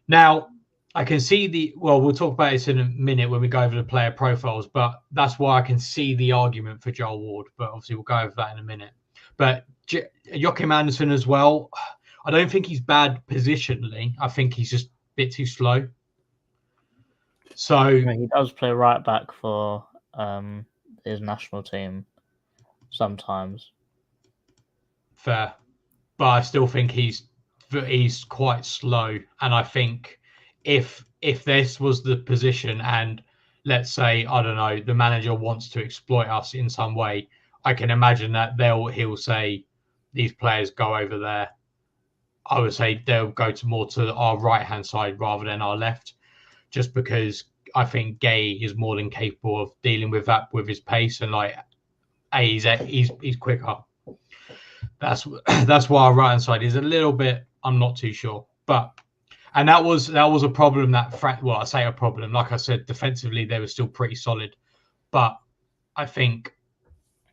Now, I can see we'll talk about this in a minute when we go over the player profiles, but that's why I can see the argument for Joel Ward. But obviously, we'll go over that in a minute. But Joachim Andersen as well. I don't think he's bad positionally. I think he's just a bit too slow. So He does play right back for his national team sometimes. fair, but I still think he's quite slow. And I think if this was the position, and let's say, I don't know, the manager wants to exploit us in some way, I can imagine that he'll say these players go over there. I would say they'll go more to our right hand side rather than our left, just because I think Gay is more than capable of dealing with that with his pace, and like he's quicker. That's why our right hand side is a little bit. I'm not too sure, and that was a problem that well, I say a problem. Like I said, defensively they were still pretty solid, but I think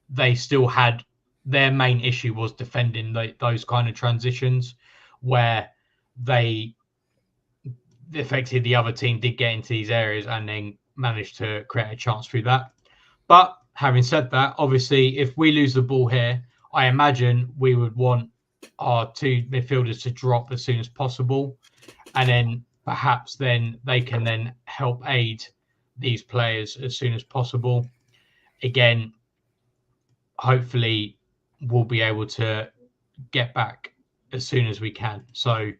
they still had their main issue was defending those kind of transitions where they affected the other team did get into these areas and then managed to create a chance through that. But having said that, obviously, if we lose the ball here, I imagine we would want our two midfielders to drop as soon as possible. And then perhaps then they can then help aid these players as soon as possible. Again, hopefully we'll be able to get back as soon as we can. So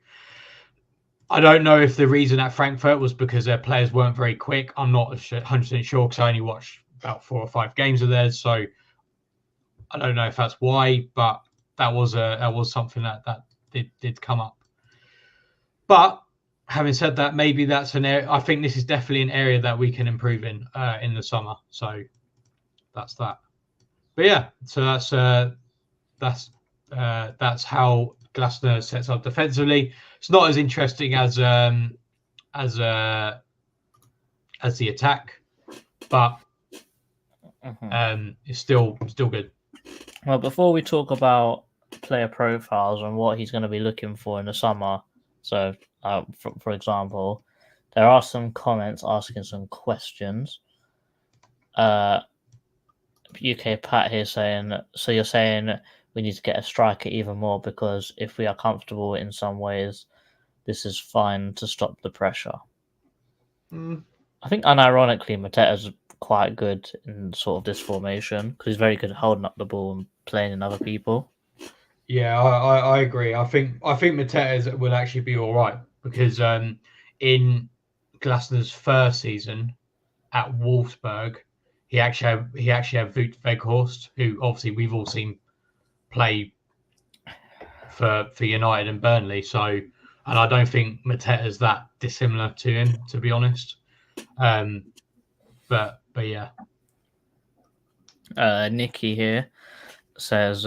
I don't know if the reason at Frankfurt was because their players weren't very quick. I'm not 100% sure because I only watched about 4 or 5 games of theirs. So I don't know if that's why, but that was something that did come up. But having said that, maybe that's an area. I think this is definitely an area that we can improve in the summer. So that's that. But yeah, so that's how Glasner sets up defensively. It's not as interesting as the attack, but it's still good. Well, before we talk about player profiles and what he's going to be looking for in the summer, so for example, there are some comments asking some questions. UK Pat here saying, so you're saying we need to get a striker even more because if we are comfortable in some ways, this is fine to stop the pressure. I think unironically, Mateta's quite good in sort of this formation because he's very good at holding up the ball and playing in other people. Yeah, I agree. I think Mateta will actually be all right because in Glasner's first season at Wolfsburg, he actually had Wout Weghorst, who obviously we've all seen play for United and Burnley. So, and I don't think Mateta's that dissimilar to him, to be honest. But yeah. Nikki here says,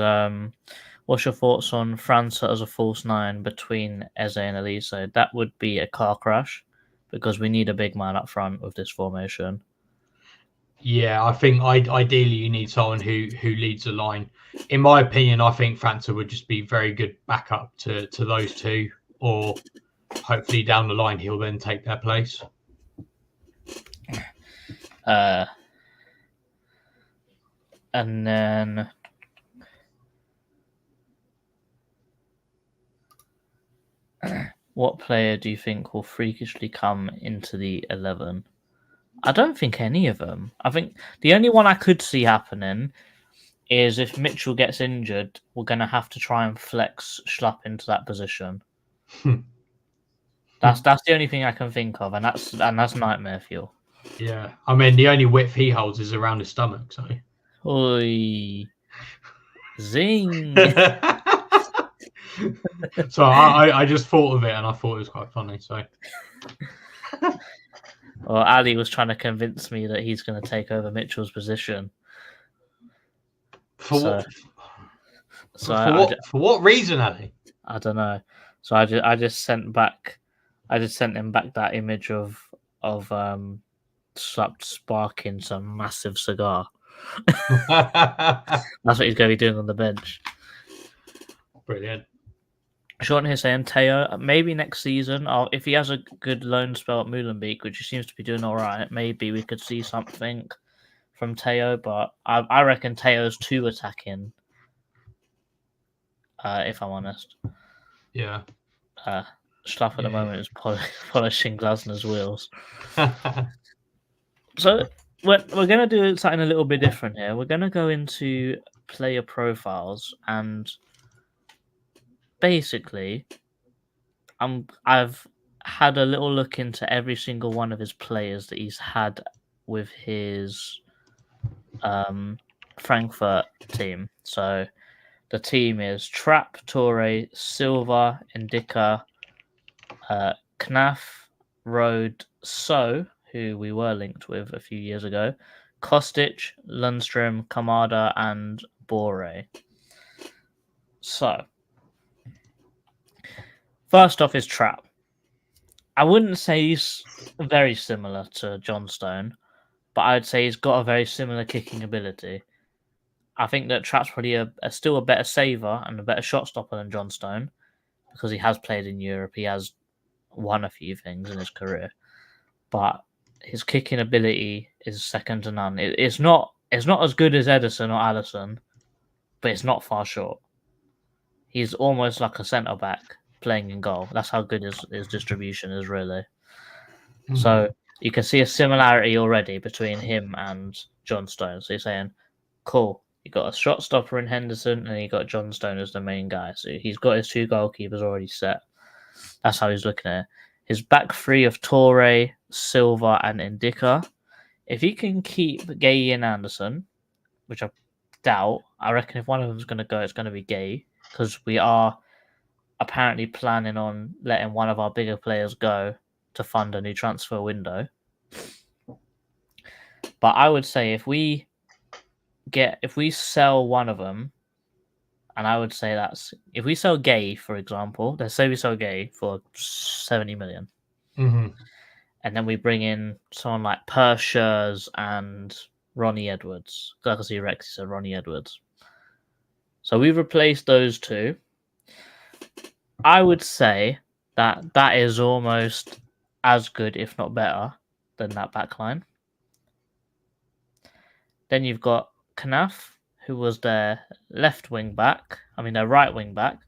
what's your thoughts on França as a false 9 between Eze and Elise? That would be a car crash because we need a big man up front with this formation. Yeah, I think ideally you need someone who leads the line. In my opinion, I think França would just be very good backup to those two, or hopefully down the line he'll then take their place. And then what player do you think will freakishly come into the 11? I don't think any of them. I think the only one I could see happening is if Mitchell gets injured, we're going to have to try and flex Schlupp into that position. That's the only thing I can think of, and that's nightmare fuel. Yeah, I mean the only width he holds is around his stomach. So, oi, zing. So I just thought of it and I thought it was quite funny. So. Well, Ali was trying to convince me that he's going to take over Mitchell's position. For what reason, Ali? I don't know. So I just sent him back that image of sparking some massive cigar. That's what he's going to be doing on the bench. Brilliant. Sean here saying Teo, maybe next season, if he has a good loan spell at Molenbeek, which he seems to be doing all right, maybe we could see something from Teo. But I reckon Teo's too attacking, if I'm honest. Yeah. Stuff at the Yeah, moment is polishing Glasner's wheels. yeah. So we're going to do something a little bit different here. We're going to go into player profiles, and basically, I've had a little look into every single one of his players that he's had with his Frankfurt team. So the team is Trapp, Torre, Silva, Indica, Knaf, Rode, So, who we were linked with a few years ago, Kostic, Lundstrom, Kamada, and Bore. So, first off is Trapp. I wouldn't say he's very similar to John Stone, but I'd say he's got a very similar kicking ability. I think that Trapp's probably still a better saver and a better shot stopper than John Stone because he has played in Europe. He has won a few things in his career, but his kicking ability is second to none. It's not as good as Edison or Allison, but it's not far short. He's almost like a centre back playing in goal. That's how good his distribution is, really. So you can see a similarity already between him and John Stone. So you're saying, cool, you got a shot stopper in Henderson, and you got John Stone as the main guy. So he's got his two goalkeepers already set. That's how he's looking at it. His back three of Torre, Silva, and Indica. If he can keep Gay and Anderson, which I doubt, I reckon if one of them's going to go, it's going to be Gay, because we are apparently planning on letting one of our bigger players go to fund a new transfer window. But I would say if we sell one of them, and I would say that's if we sell Gay, for example, let's say we sell Gay for 70 million. And then we bring in someone like Pershers and Ronnie Edwards. I can see Rex said Ronnie Edwards. So we've replaced those two. I would say that is almost as good, if not better, than that backline. Then you've got Knaf, who was their left wing back. Their right wing back,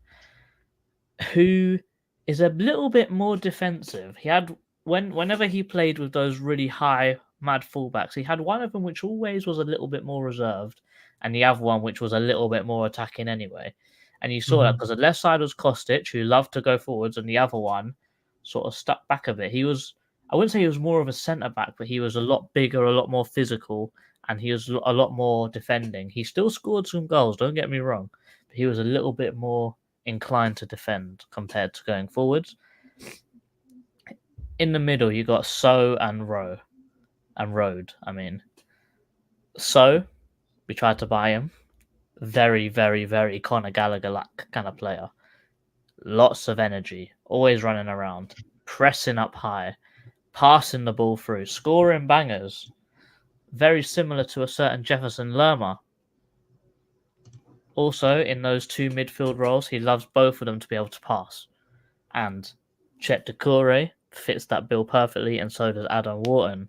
who is a little bit more defensive. He had whenever he played with those really high mad fullbacks, he had one of them which always was a little bit more reserved, and the other one which was a little bit more attacking anyway. And you saw that because the left side was Kostic, who loved to go forwards, and the other one sort of stuck back a bit. I wouldn't say he was more of a centre back, but he was a lot bigger, a lot more physical, and he was a lot more defending. He still scored some goals, don't get me wrong, but he was a little bit more inclined to defend compared to going forwards. In the middle, you got So and Rode. So we tried to buy him. Very, very, very Conor Gallagher-like kind of player. Lots of energy, always running around, pressing up high, passing the ball through, scoring bangers. Very similar to a certain Jefferson Lerma. Also, in those two midfield roles, he loves both of them to be able to pass. And Chet Decore fits that bill perfectly, and so does Adam Wharton.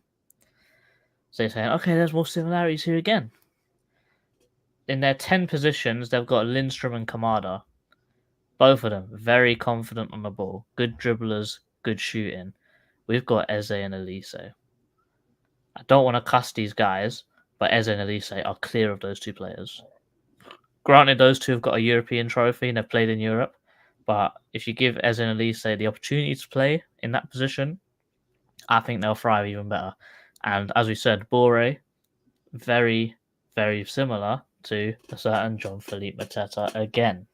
So you're saying, okay, there's more similarities here again. In their 10 positions, they've got Lindstrom and Kamada. Both of them very confident on the ball. Good dribblers, good shooting. We've got Eze and Elise. I don't want to cuss these guys, but Eze and Elise are clear of those two players. Granted, those two have got a European trophy and they've played in Europe, but if you give Eze and Elise the opportunity to play in that position, I think they'll thrive even better. And as we said, Bore, very, very similar to a certain John-Philippe Mateta again.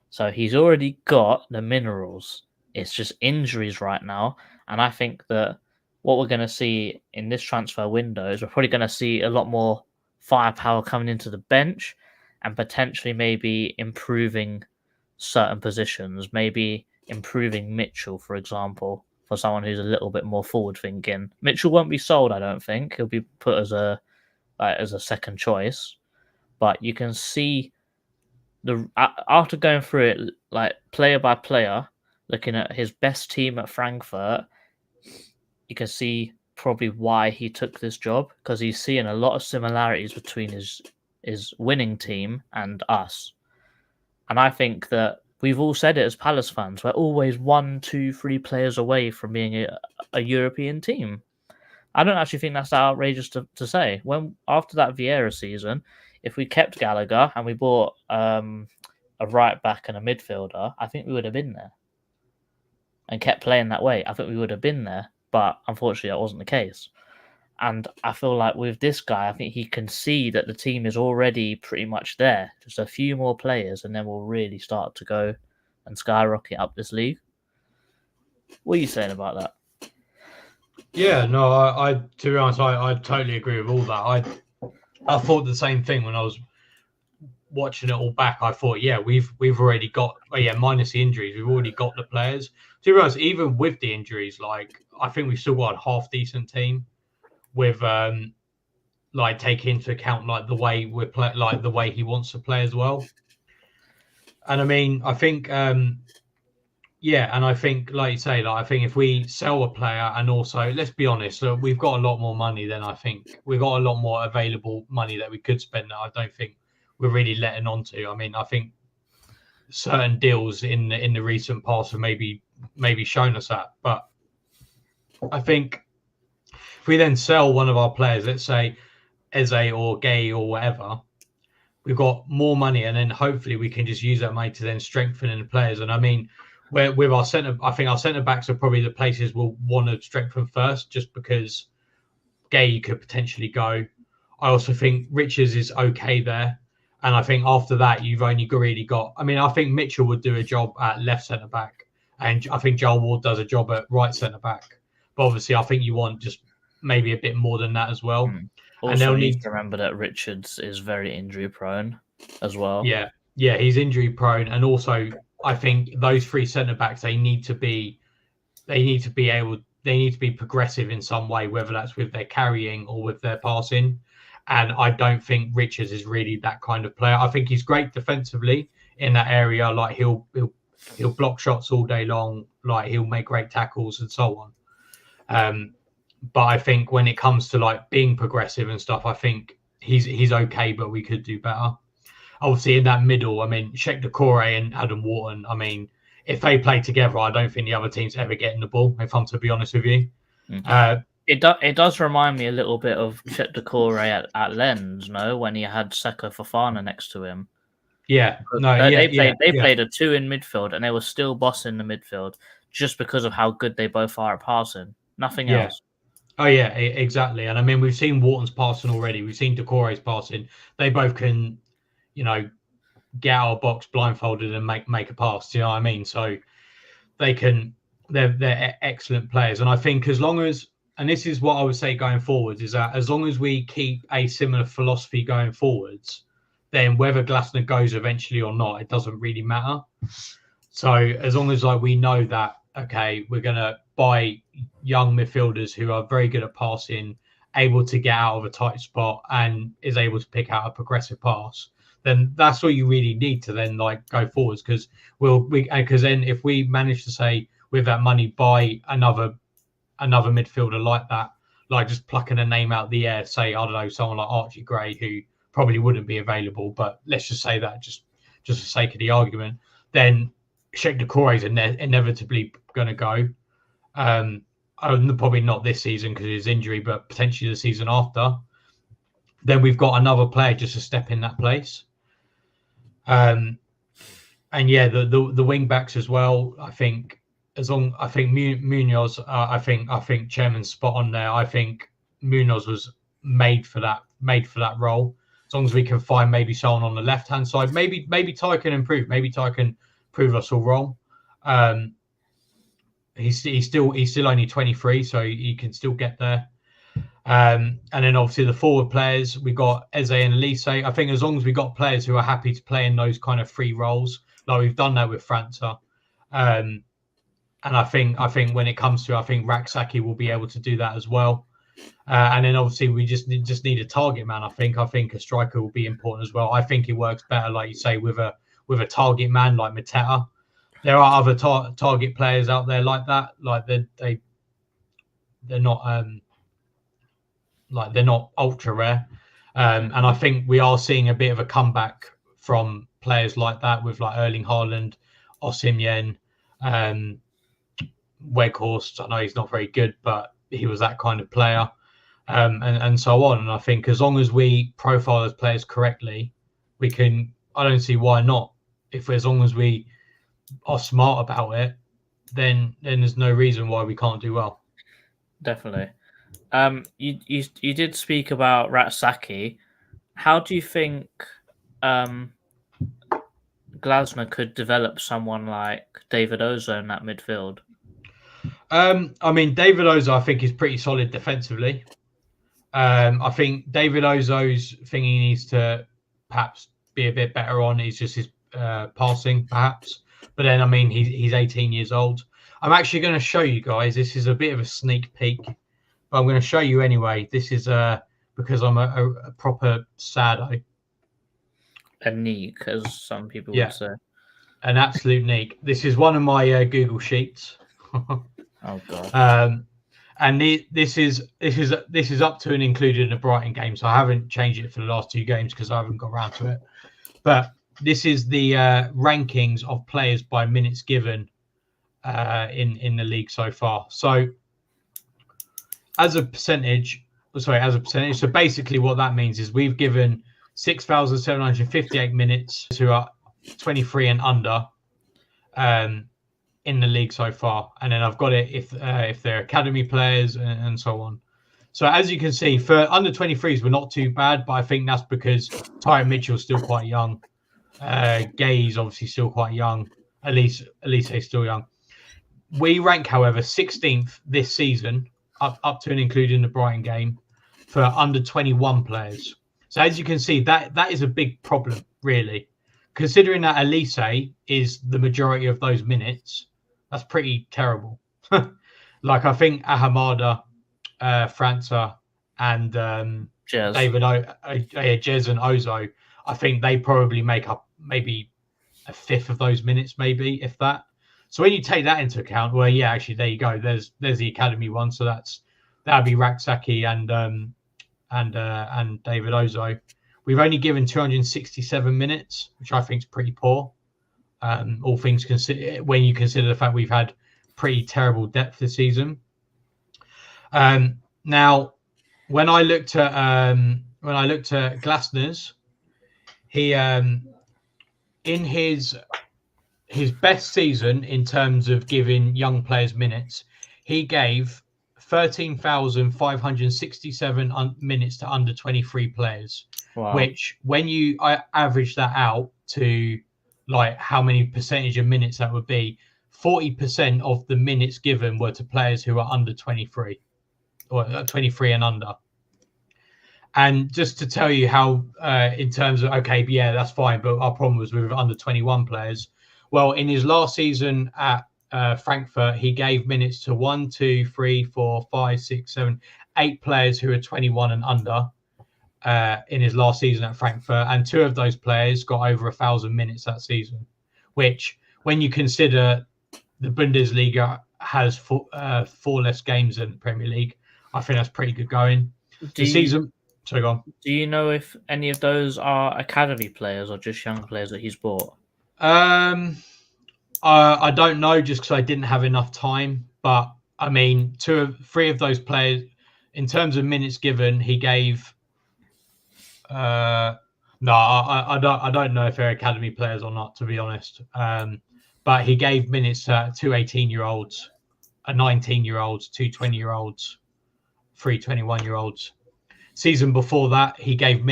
So he's already got the minerals. It's just injuries right now. And I think that what we're going to see in this transfer window is we're probably going to see a lot more firepower coming into the bench and potentially maybe improving certain positions, maybe improving Mitchell, for example, for someone who's a little bit more forward thinking. Mitchell won't be sold, I don't think. He'll be put as a second choice. But you can see after going through it like player by player, looking at his best team at Frankfurt, you can see probably why he took this job, because he's seeing a lot of similarities between his winning team and us. And I think that we've all said it as Palace fans. We're always 1, 2, 3 players away from being a European team. I don't actually think that's that outrageous to say. When after that Vieira season, if we kept Gallagher and we bought a right back and a midfielder, I think we would have been there. And kept playing that way, I think we would have been there. But unfortunately, that wasn't the case. And I feel like with this guy, I think he can see that the team is already pretty much there. Just a few more players, and then we'll really start to go and skyrocket up this league. What are you saying about that? Yeah, no, I to be honest, I totally agree with all that. I thought the same thing when I was watching it all back. I thought, yeah, we've already got, minus the injuries, we've already got the players. To be honest, even with the injuries, like I think we've still got a half decent team. With like taking into account like the way we're play, like the way he wants to play as well. And I mean, I think and I think like you say, like I think if we sell a player, and also let's be honest, we've got a lot more money than I think we've got a lot more available money that we could spend that I don't think we're really letting on to. I mean, I think certain deals in the recent past have maybe shown us that, but I think if we then sell one of our players, let's say Eze or Gay or whatever, we've got more money, and then hopefully we can just use that money to then strengthen in the players. And I mean, with our centre, I think our centre backs are probably the places we'll want to strengthen first, just because Gay could potentially go. I also think Richards is okay there, and I think after that you've only really got. I mean, I think Mitchell would do a job at left centre back, and I think Joel Ward does a job at right centre back. But obviously, I think you want just maybe a bit more than that as well. Also, and they'll need to remember that Richards is very injury prone as well. Yeah, he's injury prone, and also I think those three centre backs they need to be progressive in some way, whether that's with their carrying or with their passing. And I don't think Richards is really that kind of player. I think he's great defensively in that area. Like he'll block shots all day long. Like he'll make great tackles and so on. But I think when it comes to like being progressive and stuff, I think he's okay, but we could do better. Obviously, in that middle, I mean, Sheikh Doucouré and Adam Wharton, I mean, if they play together, I don't think the other team's ever getting the ball, if I'm to be honest with you. Mm-hmm. It does remind me a little bit of Sheikh Doucouré at Lens, no, when he had Seko Fofana next to him. Yeah, they played a 2 in midfield, and they were still bossing the midfield just because of how good they both are at passing. Nothing else. Oh, yeah, exactly. And I mean, we've seen Wharton's passing already. We've seen Doucouré's passing. They both can, get out of box blindfolded and make a pass. Do you know what I mean? So they're excellent players. And I think as long as, and this is what I would say going forwards, is that as long as we keep a similar philosophy going forwards, then whether GLASNER goes eventually or not, it doesn't really matter. So as long as we know that, okay, we're going to buy young midfielders who are very good at passing, able to get out of a tight spot and is able to pick out a progressive pass, then that's all you really need to then go forwards. Because then if we manage to say with that money buy another midfielder like that, like just plucking a name out of the air, say, I don't know, someone like Archie Gray, who probably wouldn't be available, but let's just say that just for sake of the argument, then Sheikh Doucouré is inevitably going to go. Probably not this season because of his injury, but potentially the season after. Then we've got another player just to step in that place. And yeah, the wing backs as well. I think Munoz. I think Chairman's spot on there. I think Munoz was made for that role. As long as we can find maybe someone on the left hand side, maybe Ty can improve. Maybe Ty can prove us all wrong. He's still only 23, so he can still get there. And then obviously the forward players, we got Eze and Elise. I think as long as we got players who are happy to play in those kind of free roles, like we've done that with França. And I think when it comes to, I think Raksaki will be able to do that as well. And then obviously we just need a target man. I think a striker will be important as well. I think it works better, like you say, with a target man like Mateta. There are other target players out there like that. Like they're not they're not ultra rare. And I think we are seeing a bit of a comeback from players like that with like Erling Haaland Osimhen, Weghorst. I know he's not very good, but he was that kind of player, and so on. And I think as long as we profile those players correctly, we can. I don't see why not. As long as we are smart about it, then there's no reason why we can't do well. Definitely. You did speak about Ratsaki. How do you think Glasner could develop someone like David Ozo in that midfield? I mean, David Ozo, I think, is pretty solid defensively. I think David Ozo's thing he needs to perhaps be a bit better on is just his passing, perhaps. But then, I mean, he's 18 years old. I'm actually going to show you guys. This is a bit of a sneak peek, but I'm going to show you anyway. This is because I'm a proper sado. A neek, as some people would say. An absolute neek. This is one of my Google Sheets. Oh god. And this is up to and included in the Brighton game, so I haven't changed it for the last 2 games because I haven't got around to it. But this is the rankings of players by minutes given in the league so far. So as a percentage. So basically, what that means is we've given 6,758 minutes to are 23 and under in the league so far, and then I've got it if they're academy players and so on. So as you can see, for under 23s, we're not too bad, but I think that's because Tyron Mitchell's still quite young. Gay's obviously still quite young. Elise is still young. We rank, however, 16th this season, up to and including the Brighton game, for under 21 players. So as you can see, that is a big problem, really. Considering that Elise is the majority of those minutes, that's pretty terrible. Like, I think Ahamada, França, and David Jez and Ozo, I think they probably make up maybe a fifth of those minutes, maybe, if that. So when you take that into account, well, yeah, actually, there you go. There's the academy one. So that'd be Raksaki and David Ozo. We've only given 267 minutes, which I think is pretty poor. All things considered, when you consider the fact we've had pretty terrible depth this season. Now, when I looked at Glasner's, he in his best season in terms of giving young players minutes, he gave 13,567 minutes to under 23 players. Wow. Which, when I average that out to like how many percentage of minutes that would be, 40% of the minutes given were to players who are under 23 or 23 and under. And just to tell you how, in terms of, okay, yeah, that's fine, but our problem was with under 21 players. Well, in his last season at Frankfurt, he gave minutes to 1, 2, 3, 4, 5, 6, 7, 8 players who are 21 and under in his last season at Frankfurt. And 2 of those players got over 1,000 minutes that season, which, when you consider the Bundesliga has 4 less games than the Premier League, I think that's pretty good going. Sorry, go on. Do you know if any of those are academy players or just young players that he's bought? I don't know, just because I didn't have enough time. But I mean, 3 of those players, in terms of minutes given, he gave. I don't know if they're academy players or not, to be honest. But he gave minutes to 2 18-year-olds, a 19-year-olds, 2 20-year-olds, 3 21-year-olds. Season before that, he gave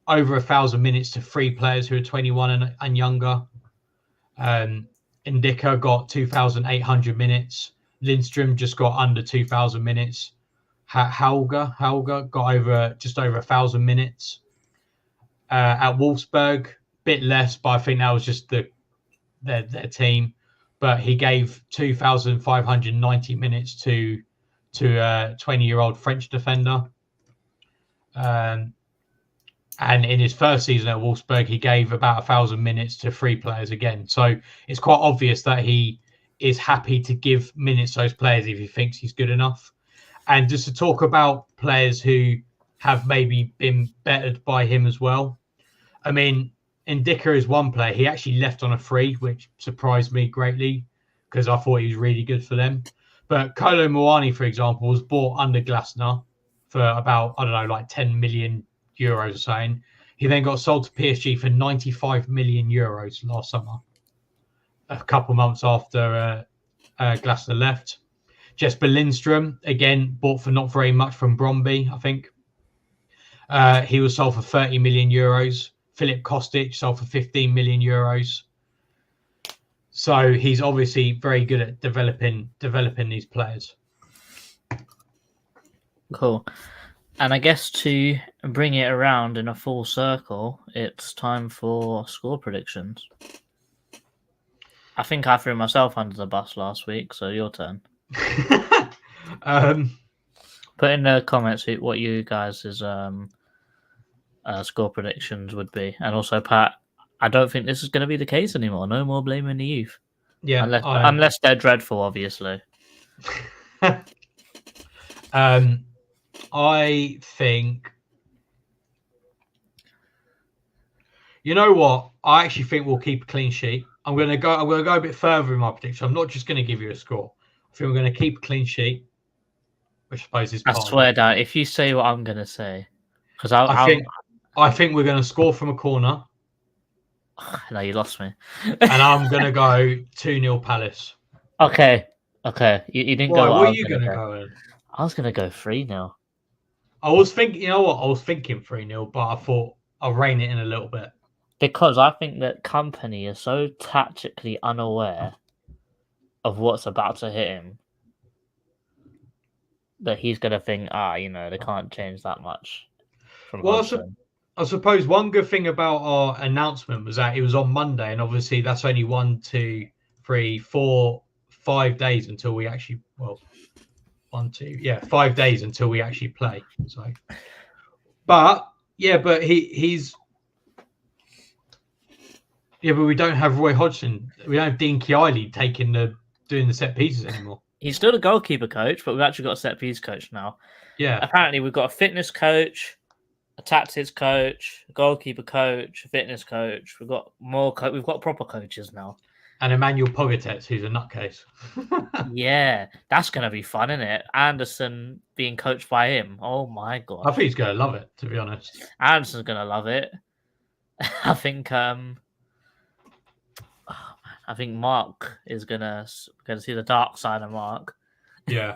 over 1,000 minutes to 3 players who are 21 and younger. Indika got 2,800 minutes. Lindstrom just got under 2,000 minutes. Hauger got just over 1,000 minutes. At Wolfsburg, bit less, but I think that was just their team. But he gave 2,590 minutes to a 20-year-old French defender. And in his first season at Wolfsburg, he gave about 1,000 minutes to 3 players again. So it's quite obvious that he is happy to give minutes to those players if he thinks he's good enough. And just to talk about players who have maybe been bettered by him as well. I mean, Ndicka is one player. He actually left on a free, which surprised me greatly because I thought he was really good for them. But Kolo Muani, for example, was bought under Glasner for about, I don't know, like 10 million euros or something. He then got sold to PSG for 95 million euros last summer, a couple months after Glasner left. Jesper Lindstrom, again, bought for not very much from Bromby, I think. He was sold for 30 million euros. Filip Kostic sold for 15 million euros. So he's obviously very good at developing these players. Cool. And I guess to bring it around in a full circle, it's time for score predictions. I think I threw myself under the bus last week, so your turn. Put in the comments what you guys' score predictions would be. And also, Pat, I don't think this is going to be the case anymore. No more blaming the youth. Yeah. Unless they're dreadful, obviously. I think, you know what? I actually think we'll keep a clean sheet. I'm going to go a bit further in my prediction. I'm not just going to give you a score. I think we're going to keep a clean sheet, which I suppose is part I swear down, if you say what I'm going to say, because I think we're going to score from a corner. No, you lost me. And I'm going to go 2-0 Palace. Okay. You didn't go. What are you going to go in? I was going to go 3-0. I was thinking, you know what? I was thinking 3-0, but I thought I'll rein it in a little bit. Because I think that Company is so tactically unaware of what's about to hit him that he's going to think, they can't change that much. I suppose one good thing about our announcement was that it was on Monday, and obviously that's only 1, 2, 3, 4, 5 days until we actually 5 days until we actually play. So, but he's but we don't have Roy Hodgson. We don't have Dean Kiely doing the set pieces anymore. He's still a goalkeeper coach, but we've actually got a set piece coach now. Yeah. Apparently, we've got a fitness coach, a tactics coach, a goalkeeper coach, a fitness coach. We've got more. We've got proper coaches now. And Emmanuel Pogatetz, who's a nutcase. Yeah, that's going to be fun, isn't it? Anderson being coached by him. Oh, my God. I think he's going to love it, to be honest. Anderson's going to love it. I think Mark is going to see the dark side of Mark. Yeah.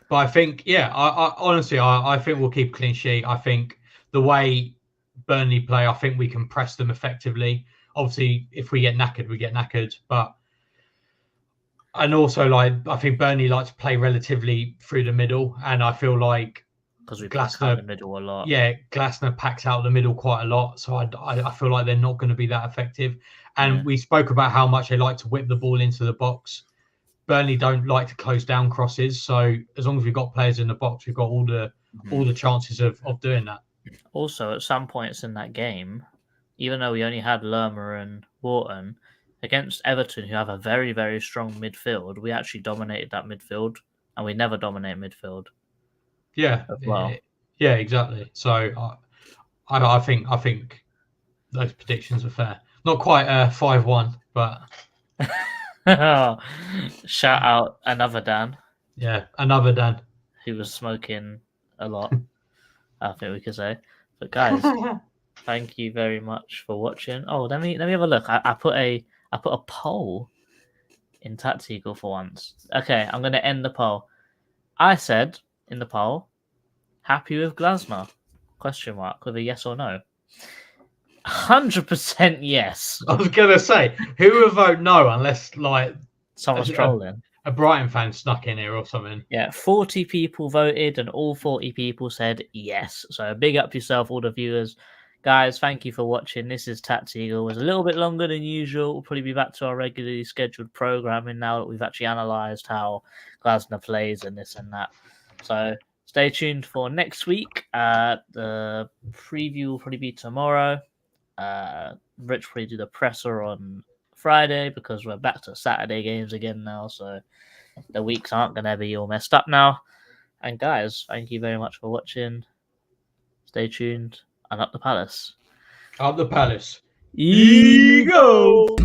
But I think, I honestly, I think we'll keep a clean sheet. I think the way Burnley play, I think we can press them effectively. Obviously, if we get knackered, we get knackered. And also, I think Burnley like to play relatively through the middle, and I feel like because we pack out the middle a lot. Yeah, Glasner packs out the middle quite a lot, so I feel like they're not going to be that effective. And we spoke about how much they like to whip the ball into the box. Burnley don't like to close down crosses, so as long as we've got players in the box, we've got all the chances of doing that. Also, at some points in that game, even though we only had Lerma and Wharton, against Everton, who have a very, very strong midfield, we actually dominated that midfield, and we never dominate midfield. Yeah, well. Yeah, exactly. So I think those predictions are fair. Not quite 5-1, but shout out another Dan. Yeah, another Dan who was smoking a lot. I think we could say. But guys, thank you very much for watching. Oh, let me have a look. I put a poll in Tactical for once. Okay, I'm going to end the poll. I said in the poll, happy with GLASNER? Question mark with a yes or no. 100% yes. I was going to say, who would vote no unless someone's trolling? A Brighton fan snuck in here or something. Yeah, 40 people voted and all 40 people said yes. So big up yourself, all the viewers. Guys, thank you for watching. This is Tactical. It was a little bit longer than usual. We'll probably be back to our regularly scheduled programming now that we've actually analysed how GLASNER plays and this and that. So stay tuned for next week. The preview will probably be tomorrow. Rich will probably do the presser on Friday because we're back to Saturday games again now. So the weeks aren't going to be all messed up now. And guys, thank you very much for watching. Stay tuned and up the Palace. Up the Palace. Eagles!